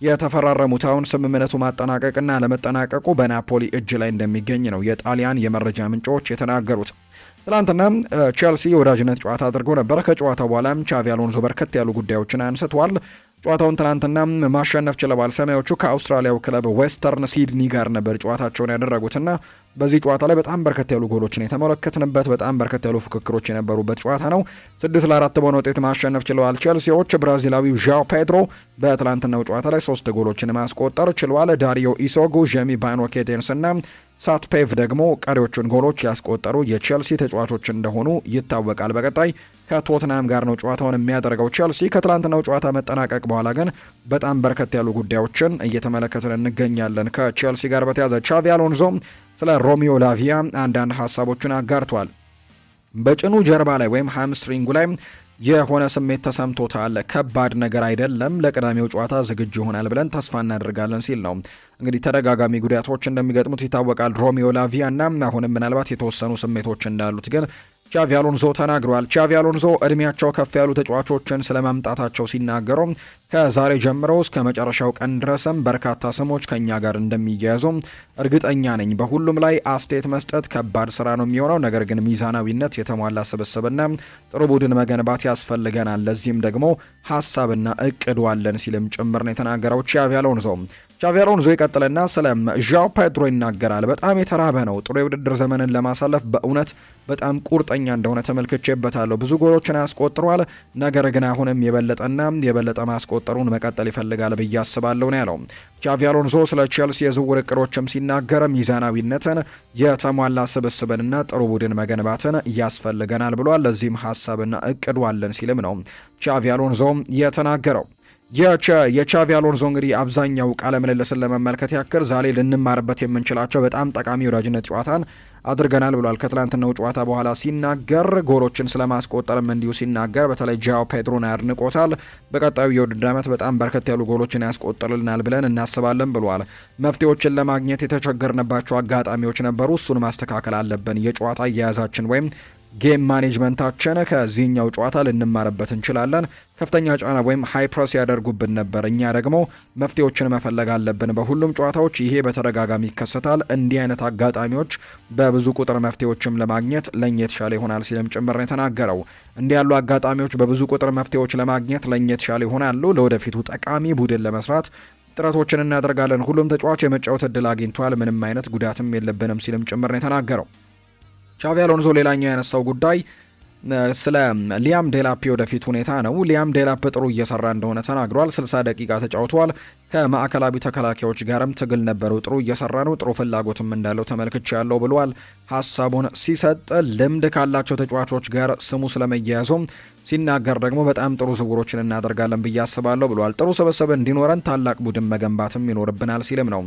የተፈራረሙት። አሁን ስምምነቱ ማጠናቀቅና ለመጠናቀቁ በናፖሊ እጅ ላይ እንደሚገኝ ነው የጣሊያን የመረጃ ምንጮች የተናገሩት። ትላንትና ቼልሲ የወዳጅነት ጨዋታ አድርጎ ነበር። ከጨዋታው በኋላም ቻቪ አሎንሶ በርከት ያሉ ጉዳዮችን አንስተዋል። ጨዋታውን ትናንትና ማሸነፍ ችለዋል። ሰማያዎቹ ከአውስትራሊያው ክለብ ዌስተርን ሲድኒ ጋር ነበር ጨዋታቸውን ያደረጉትና በዚህ ጨዋታ ላይ በጣም በርከት ያሉ ጎሎችን የተመለከትንበት በጣም በርከት ያሉ ፉክክሮች የነበሩበት ጨዋታ ነው። 6-4 በሆነ ውጤት ማሸነፍ ችለዋል ቼልሲዎች። ብራዚላዊው ዣኦ ፔድሮ በትላንትናው ጨዋታ ላይ 3 ጎሎችን ማስቆጠር ችለዋል። ዳሪዮ ኢሶጉ፣ ጄሚ ባይኖ ኬቴንስ እና ሳትፔቭ ደግሞ ቀሪዎቹን ጎሎች ያስቆጠሩ የቼልሲ ተጫዋቾች እንደሆኑ ይታወቃል። በቀጣይ ከቶትናም ጋር ነው ጨዋታውን የሚያደርገው ቼልሲ። ከትላንትናው ጨዋታ መጠናቀቅ በኋላ ግን በጣም በርከት ያሉ ጉዳዮችን እየተመለከትን እንገኛለን። ከቼልሲ ጋር በተያዘ ቻቪ አሎንዞ ስለ ሮሚዮ ላቪያ አንዳንድ ሀሳቦችን አጋርቷል። በጭኑ ጀርባ ላይ ወይም ሃምስትሪንጉ ላይ የሆነ ስሜት ተሰምቶታል። ከባድ ነገር አይደለም፣ ለቅዳሜው ጨዋታ ዝግጁ ይሆናል ብለን ተስፋ እናደርጋለን ሲል ነው እንግዲህ ተደጋጋሚ ጉዳቶች እንደሚገጥሙት ይታወቃል ሮሚዮ ላቪያ እና አሁንም ምናልባት የተወሰኑ ስሜቶች እንዳሉት ግን ቻቪ አሎንዞ ተናግሯል። ቻቪ አሎንዞ እድሜያቸው ከፍ ያሉ ተጫዋቾችን ስለማምጣታቸው ሲናገሩ ከዛሬ ጀምሮ እስከ መጨረሻው ቀን ድረስም በርካታ ስሞች ከኛ ጋር እንደሚያያዙ እርግጠኛ ነኝ። በሁሉም ላይ አስተያየት መስጠት ከባድ ስራ ነው የሚሆነው፣ ነገር ግን ሚዛናዊነት፣ የተሟላ ስብስብና ጥሩ ቡድን መገንባት ያስፈልገናል። ለዚህም ደግሞ ሀሳብና እቅዱ አለን ሲልም ጭምር ነው የተናገረው ቻቪ አሎንዞ። ቻቪ አሎንዞ ይቀጥልና ስለ ዣኦ ፔድሮ ይናገራል። በጣም የተራበ ነው። ጥሩ የውድድር ዘመንን ለማሳለፍ በእውነት በጣም ቁርጠኛ እንደሆነ ተመልክቼበታለሁ። ብዙ ጎሎችን ያስቆጥሯል። ነገር ግን አሁንም የበለጠና የበለጠ ማስቆጠሩን መቀጠል ይፈልጋል ብዬ አስባለሁ ነው ያለው። ቻቪ አሎንዞ ስለ ቼልሲ የዝውውር እቅዶችም ሲናገር ሚዛናዊነትን፣ የተሟላ ስብስብንና ጥሩ ቡድን መገንባትን ያስፈልገናል ብሏል። ለዚህም ሀሳብና እቅዱ አለን ሲልም ነው ቻቪ አሎንዞ የተናገረው። የቻቪ አሎንዞ እንግዲህ አብዛኛው ቃለ ምልልስን ለመመልከት ያክል ዛሬ ልንማርበት የምንችላቸው በጣም ጠቃሚ ወዳጅነት ጨዋታን አድርገናል ብሏል። ከትላንትናው ጨዋታ በኋላ ሲናገር ጎሎችን ስለማስቆጠርም እንዲሁ ሲናገር በተለይ ጃኦ ፔድሮን ያድንቆታል። በቀጣዩ የውድድር ዓመት በጣም በርከት ያሉ ጎሎችን ያስቆጥርልናል ብለን እናስባለን ብሏል። መፍትሄዎችን ለማግኘት የተቸገርንባቸው አጋጣሚዎች ነበሩ፣ እሱን ማስተካከል አለብን። የጨዋታ አያያዛችን ወይም ጌም ማኔጅመንታችን ከዚህኛው ጨዋታ ልንማርበት እንችላለን። ከፍተኛ ጫና ወይም ሃይ ፕረስ ያደርጉብን ነበር፣ እኛ ደግሞ መፍትሄዎችን መፈለግ አለብን። በሁሉም ጨዋታዎች ይሄ በተደጋጋሚ ይከሰታል። እንዲህ አይነት አጋጣሚዎች በብዙ ቁጥር መፍትሄዎችም ለማግኘት ለኛ የተሻለ ይሆናል ሲልም ጭምር ነው የተናገረው። እንዲህ ያሉ አጋጣሚዎች በብዙ ቁጥር መፍትሄዎች ለማግኘት ለኛ የተሻለ ይሆናሉ። ለወደፊቱ ጠቃሚ ቡድን ለመስራት ጥረቶችን እናደርጋለን። ሁሉም ተጫዋች የመጫወት እድል አግኝቷል፣ ምንም አይነት ጉዳትም የለብንም ሲልም ጭምር ነው የተናገረው። ቻቪ አሎንዞ ሌላኛው ያነሳው ጉዳይ ስለ ሊያም ዴላፕ ወደፊት ሁኔታ ነው። ሊያም ዴላፕ ጥሩ እየሰራ እንደሆነ ተናግሯል። 60 ደቂቃ ተጫውቷል። ከማዕከላዊ ተከላካዮች ጋርም ትግል ነበሩ። ጥሩ እየሰራ ነው። ጥሩ ፍላጎትም እንዳለው ተመልክቻለሁ ብሏል። ሀሳቡን ሲሰጥ ልምድ ካላቸው ተጫዋቾች ጋር ስሙ ስለመያያዙም ሲናገር ደግሞ በጣም ጥሩ ዝውውሮችን እናደርጋለን ብዬ አስባለሁ ብሏል። ጥሩ ስብስብ እንዲኖረን ታላቅ ቡድን መገንባትም ይኖርብናል ሲልም ነው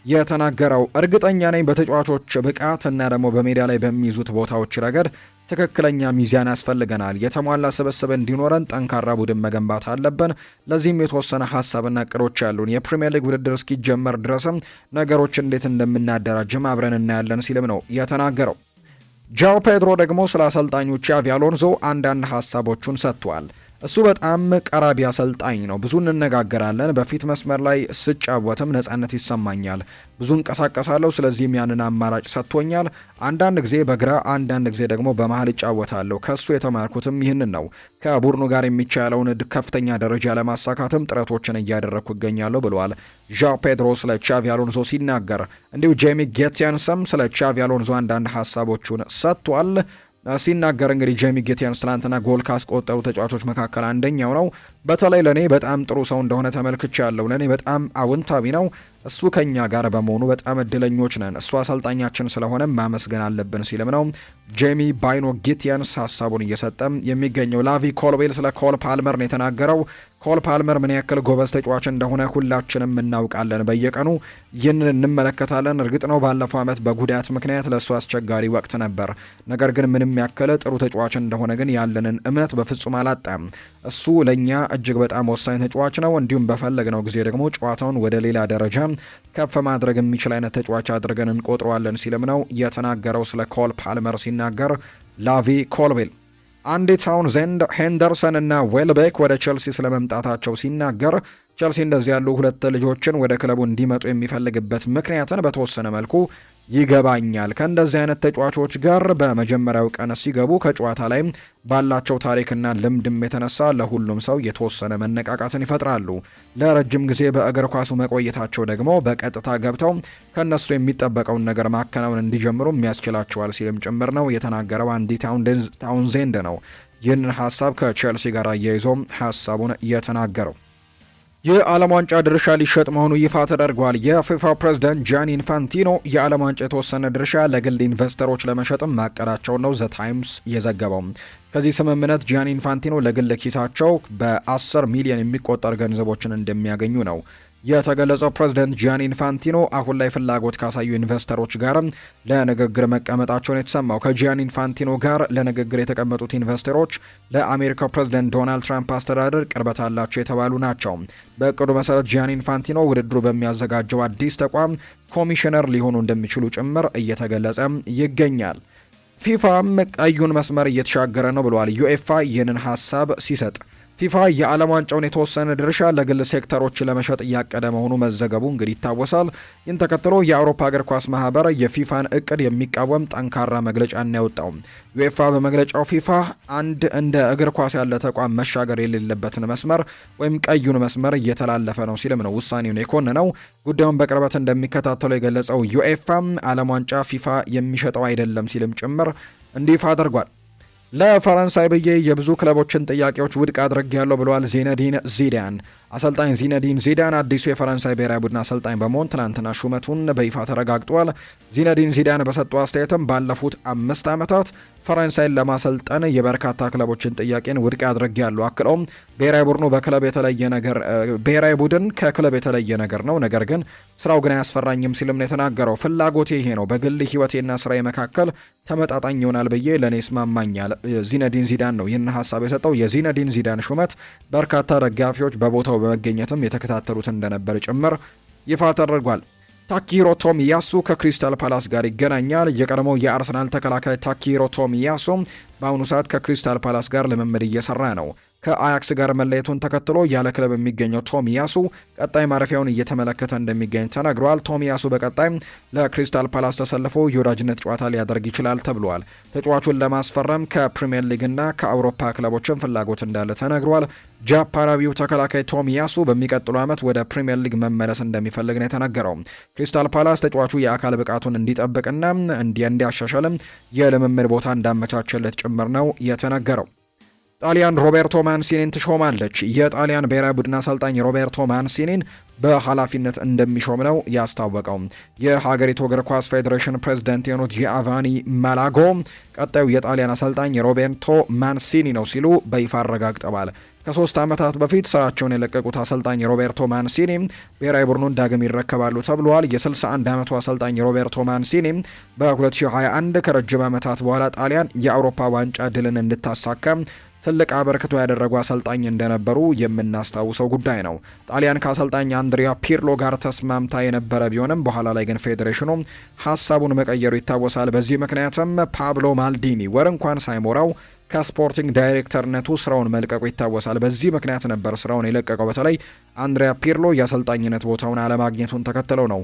የተናገረው። እርግጠኛ ነኝ በተጫዋቾች ብቃት እና ደግሞ በሜዳ ላይ በሚይዙት ቦታዎች ረገድ ትክክለኛ ሚዛን ያስፈልገናል። የተሟላ ስብስብ እንዲኖረን ጠንካራ ቡድን መገንባት አለብን። ለዚህም የተወሰነ ሀሳብና እቅዶች ያሉን የፕሪሚየር ሊግ ውድድር እስኪጀመር ድረስም ነገሮች እንዴት እንደምናደራጅም አብረን እናያለን ሲልም ነው የተናገረው። ጃኦ ፔድሮ ደግሞ ስለ አሰልጣኙ ቻቪ አሎንዞ አንዳንድ ሀሳቦቹን ሰጥቷል። እሱ በጣም ቀራቢ አሰልጣኝ ነው። ብዙ እንነጋገራለን። በፊት መስመር ላይ ስጫወትም ነጻነት ይሰማኛል። ብዙ እንቀሳቀሳለሁ። ስለዚህም ያንን አማራጭ ሰጥቶኛል። አንዳንድ ጊዜ በግራ አንዳንድ ጊዜ ደግሞ በመሀል እጫወታለሁ። ከሱ የተማርኩትም ይህንን ነው። ከቡድኑ ጋር የሚቻለውን ከፍተኛ ደረጃ ለማሳካትም ጥረቶችን እያደረግኩ ይገኛለሁ ብለዋል ዣኦ ፔድሮ ስለ ቻቪ አሎንዞ ሲናገር። እንዲሁ ጄሚ ጌቲያንስም ስለ ቻቪ አሎንዞ አንዳንድ ሀሳቦቹን ሰጥቷል። ሲናገር እንግዲህ ጄሚ ጌቲያንስ ትናንትና ጎል ካስቆጠሩ ተጫዋቾች መካከል አንደኛው ነው። በተለይ ለኔ በጣም ጥሩ ሰው እንደሆነ ተመልክቻለሁ። ለኔ በጣም አዎንታዊ ነው። እሱ ከኛ ጋር በመሆኑ በጣም እድለኞች ነን። እሱ አሰልጣኛችን ስለሆነ ማመስገን አለብን ሲልም ነው ጄሚ ባይኖ ጌቲያንስ ሀሳቡን እየሰጠም የሚገኘው። ላቪ ኮልቤል ስለ ኮል ፓልመር ነው የተናገረው። ኮል ፓልመር ምን ያክል ጎበዝ ተጫዋች እንደሆነ ሁላችንም እናውቃለን። በየቀኑ ይህንን እንመለከታለን። እርግጥ ነው ባለፈው ዓመት በጉዳት ምክንያት ለእሱ አስቸጋሪ ወቅት ነበር። ነገር ግን ምንም ያክል ጥሩ ተጫዋች እንደሆነ ግን ያለንን እምነት በፍጹም አላጣም። እሱ ለእኛ እጅግ በጣም ወሳኝ ተጫዋች ነው። እንዲሁም በፈለግነው ጊዜ ደግሞ ጨዋታውን ወደ ሌላ ደረጃ ከፍ ማድረግ የሚችል አይነት ተጫዋች አድርገን እንቆጥረዋለን ሲልም ነው የተናገረው። ስለ ኮል ፓልመር ሲናገር ላቪ ኮልቤል አንዲ ታውንዘንድ፣ ሄንደርሰን እና ዌልቤክ ወደ ቸልሲ ስለመምጣታቸው ሲናገር ቸልሲ እንደዚህ ያሉ ሁለት ልጆችን ወደ ክለቡ እንዲመጡ የሚፈልግበት ምክንያትን በተወሰነ መልኩ ይገባኛል። ከእንደዚህ አይነት ተጫዋቾች ጋር በመጀመሪያው ቀን ሲገቡ ከጨዋታ ላይ ባላቸው ታሪክና ልምድም የተነሳ ለሁሉም ሰው የተወሰነ መነቃቃትን ይፈጥራሉ። ለረጅም ጊዜ በእግር ኳሱ መቆየታቸው ደግሞ በቀጥታ ገብተው ከነሱ የሚጠበቀውን ነገር ማከናወን እንዲጀምሩ የሚያስችላቸዋል ሲልም ጭምር ነው የተናገረው። አንዲ ታውንዜንድ ነው ይህንን ሀሳብ ከቼልሲ ጋር አያይዞ ሀሳቡን የተናገረው። የዓለም ዋንጫ ድርሻ ሊሸጥ መሆኑ ይፋ ተደርጓል። የፊፋ ፕሬዝዳንት ጃኒ ኢንፋንቲኖ የዓለም ዋንጫ የተወሰነ ድርሻ ለግል ኢንቨስተሮች ለመሸጥም ማቀዳቸውን ነው ዘ ታይምስ የዘገበው። ከዚህ ስምምነት ጃኒ ኢንፋንቲኖ ለግል ኪሳቸው በ10 ሚሊዮን የሚቆጠር ገንዘቦችን እንደሚያገኙ ነው የተገለጸው። ፕሬዝዳንት ጃኒ ኢንፋንቲኖ አሁን ላይ ፍላጎት ካሳዩ ኢንቨስተሮች ጋር ለንግግር መቀመጣቸውን የተሰማው። ከጃኒ ኢንፋንቲኖ ጋር ለንግግር የተቀመጡት ኢንቨስተሮች ለአሜሪካው ፕሬዝዳንት ዶናልድ ትራምፕ አስተዳደር ቅርበት አላቸው የተባሉ ናቸው። በእቅዱ መሰረት ጃኒ ኢንፋንቲኖ ውድድሩ በሚያዘጋጀው አዲስ ተቋም ኮሚሽነር ሊሆኑ እንደሚችሉ ጭምር እየተገለጸ ይገኛል። ፊፋም ቀዩን መስመር እየተሻገረ ነው ብለዋል ዩኤፋ ይህንን ሀሳብ ሲሰጥ። ፊፋ የዓለም ዋንጫውን የተወሰነ ድርሻ ለግል ሴክተሮች ለመሸጥ እያቀደ መሆኑ መዘገቡ እንግዲህ ይታወሳል። ይህን ተከትሎ የአውሮፓ እግር ኳስ ማህበር የፊፋን እቅድ የሚቃወም ጠንካራ መግለጫ ያወጣው። ዩኤፋ በመግለጫው ፊፋ አንድ እንደ እግር ኳስ ያለ ተቋም መሻገር የሌለበትን መስመር ወይም ቀዩን መስመር እየተላለፈ ነው ሲልም ነው ውሳኔውን የኮነነው። ጉዳዩን በቅርበት እንደሚከታተለው የገለጸው ዩኤፋ ዓለም ዋንጫ ፊፋ የሚሸጠው አይደለም ሲልም ጭምር እንዲፋ አድርጓል። ለፈረንሳይ ብዬ የብዙ ክለቦችን ጥያቄዎች ውድቅ አድርጌያለሁ ብለዋል ዚነዲን ዚዳን። አሰልጣኝ ዚነዲን ዚዳን አዲሱ የፈረንሳይ ብሔራዊ ቡድን አሰልጣኝ በመሆን ትናንትና ሹመቱን በይፋ ተረጋግጧል። ዚነዲን ዚዳን በሰጡ አስተያየትም ባለፉት 5 ዓመታት ፈረንሳይን ለማሰልጠን የበርካታ ክለቦችን ጥያቄን ውድቅ አድርጌያለሁ። አክለውም ብሔራዊ ቡድን ከክለብ የተለየ ነገር ነው፣ ነገር ግን ስራው ግን አያስፈራኝም ሲልም ነው የተናገረው። ፍላጎቴ ይሄ ነው፣ በግል ህይወቴና ስራዬ መካከል ተመጣጣኝ ይሆናል ብዬ ለእኔ ይስማማኛል። ዚነዲን ዚዳን ነው ይህን ሀሳብ የሰጠው። የዚነዲን ዚዳን ሹመት በርካታ ደጋፊዎች በቦታው በመገኘትም የተከታተሉት እንደነበር ጭምር ይፋ ተደርጓል። ታኪሂሮ ቶሚያሱ ከክሪስታል ፓላስ ጋር ይገናኛል። የቀድሞው የአርሰናል ተከላካይ ታኪሂሮ ቶሚያሱ በአሁኑ ሰዓት ከክሪስታል ፓላስ ጋር ልምምድ እየሰራ ነው። ከአያክስ ጋር መለየቱን ተከትሎ ያለ ክለብ የሚገኘው ቶሚያሱ ቀጣይ ማረፊያውን እየተመለከተ እንደሚገኝ ተነግሯል። ቶሚያሱ በቀጣይ ለክሪስታል ፓላስ ተሰልፎ የወዳጅነት ጨዋታ ሊያደርግ ይችላል ተብሏል። ተጫዋቹን ለማስፈረም ከፕሪሚየር ሊግና ከአውሮፓ ክለቦችም ፍላጎት እንዳለ ተነግሯል። ጃፓናዊው ተከላካይ ቶሚያሱ በሚቀጥሉ ዓመት ወደ ፕሪሚየር ሊግ መመለስ እንደሚፈልግ ነው የተነገረው። ክሪስታል ፓላስ ተጫዋቹ የአካል ብቃቱን እንዲጠብቅና እንዲያሻሽልም የልምምድ ቦታ እንዳመቻቸለት ጭምር ነው የተነገረው። ጣሊያን ሮቤርቶ ማንሲኒን ትሾማለች። የጣሊያን ብሔራዊ ቡድን አሰልጣኝ ሮቤርቶ ማንሲኒን በኃላፊነት እንደሚሾም ነው ያስታወቀው። የሀገሪቱ እግር ኳስ ፌዴሬሽን ፕሬዝዳንት የሆኑት ጂኦቫኒ ማላጎ ቀጣዩ የጣሊያን አሰልጣኝ ሮቤርቶ ማንሲኒ ነው ሲሉ በይፋ አረጋግጠዋል። ከ3 ዓመታት በፊት ስራቸውን የለቀቁት አሰልጣኝ ሮቤርቶ ማንሲኒ ብሔራዊ ቡድኑን ዳግም ይረከባሉ ተብሏል። የ61 ዓመቱ አሰልጣኝ ሮቤርቶ ማንሲኒ በ2021 ከረጅም ዓመታት በኋላ ጣሊያን የአውሮፓ ዋንጫ ድልን እንድታሳካ ትልቅ አበርክቶ ያደረጉ አሰልጣኝ እንደነበሩ የምናስታውሰው ጉዳይ ነው። ጣሊያን ከአሰልጣኝ አንድሪያ ፒርሎ ጋር ተስማምታ የነበረ ቢሆንም በኋላ ላይ ግን ፌዴሬሽኑ ሀሳቡን መቀየሩ ይታወሳል። በዚህ ምክንያትም ፓብሎ ማልዲኒ ወር እንኳን ሳይሞራው ከስፖርቲንግ ዳይሬክተርነቱ ስራውን መልቀቁ ይታወሳል። በዚህ ምክንያት ነበር ስራውን የለቀቀው። በተለይ አንድሪያ ፒርሎ የአሰልጣኝነት ቦታውን አለማግኘቱን ተከትለው ነው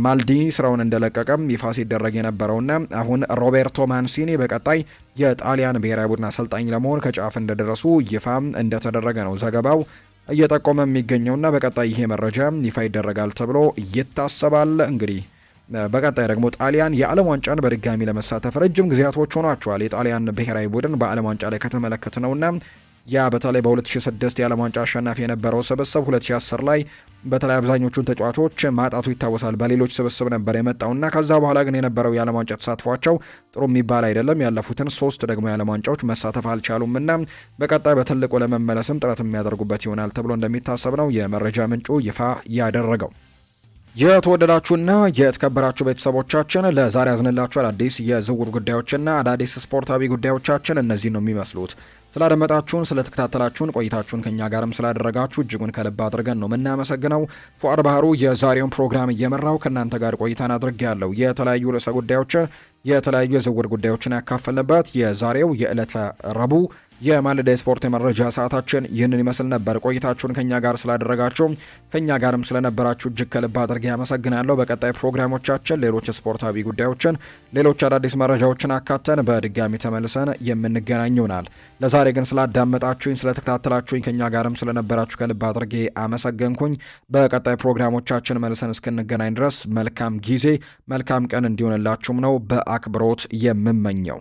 ማልዲኒ ስራውን እንደለቀቀም ይፋ ሲደረግ የነበረውና አሁን ሮቤርቶ ማንሲኒ በቀጣይ የጣሊያን ብሔራዊ ቡድን አሰልጣኝ ለመሆን ከጫፍ እንደደረሱ ይፋ እንደተደረገ ነው ዘገባው እየጠቆመ የሚገኘውና በቀጣይ ይሄ መረጃ ይፋ ይደረጋል ተብሎ ይታሰባል። እንግዲህ በቀጣይ ደግሞ ጣሊያን የዓለም ዋንጫን በድጋሚ ለመሳተፍ ረጅም ጊዜያቶች ሆኗቸዋል። የጣሊያን ብሔራዊ ቡድን በዓለም ዋንጫ ላይ ከተመለከት ነውና ያ በተለይ በ2006 የዓለም ዋንጫ አሸናፊ የነበረው ስብስብ 2010 ላይ በተለይ አብዛኞቹን ተጫዋቾች ማጣቱ ይታወሳል። በሌሎች ስብስብ ነበር የመጣውና ከዛ በኋላ ግን የነበረው የዓለም ዋንጫ ተሳትፏቸው ጥሩ የሚባል አይደለም። ያለፉትን 3 ደግሞ የዓለም ዋንጫዎች መሳተፍ አልቻሉም እና በቀጣይ በትልቁ ለመመለስም ጥረት የሚያደርጉበት ይሆናል ተብሎ እንደሚታሰብ ነው የመረጃ ምንጩ ይፋ ያደረገው። የተወደዳችሁና የተከበራችሁ ቤተሰቦቻችን ለዛሬ ያዝንላችሁ አዳዲስ የዝውውር ጉዳዮችና አዳዲስ ስፖርታዊ ጉዳዮቻችን እነዚህ ነው የሚመስሉት። ስላደመጣችሁን፣ ስለተከታተላችሁን፣ ቆይታችሁን ከኛ ጋርም ስላደረጋችሁ እጅጉን ከልብ አድርገን ነው የምናመሰግነው። ፉአድ ባህሩ የዛሬውን ፕሮግራም እየመራው ከእናንተ ጋር ቆይታን አድርጌያለሁ። የተለያዩ ርዕሰ ጉዳዮችን የተለያዩ የዝውውር ጉዳዮችን ያካፈልንበት የዛሬው የዕለተ ረቡዕ የማለዳ ስፖርት የመረጃ ሰዓታችን ይህንን ይመስል ነበር። ቆይታችሁን ከኛ ጋር ስላደረጋችሁ ከኛ ጋርም ስለነበራችሁ እጅግ ከልብ አድርጌ ያመሰግናለሁ። በቀጣይ ፕሮግራሞቻችን ሌሎች ስፖርታዊ ጉዳዮችን፣ ሌሎች አዳዲስ መረጃዎችን አካተን በድጋሚ ተመልሰን የምንገናኝ ይሆናል። ለዛሬ ግን ስላዳመጣችሁኝ፣ ስለተከታተላችሁኝ ከኛ ጋርም ስለነበራችሁ ከልብ አድርጌ አመሰገንኩኝ። በቀጣይ ፕሮግራሞቻችን መልሰን እስክንገናኝ ድረስ መልካም ጊዜ፣ መልካም ቀን እንዲሆንላችሁም ነው በአክብሮት የምመኘው።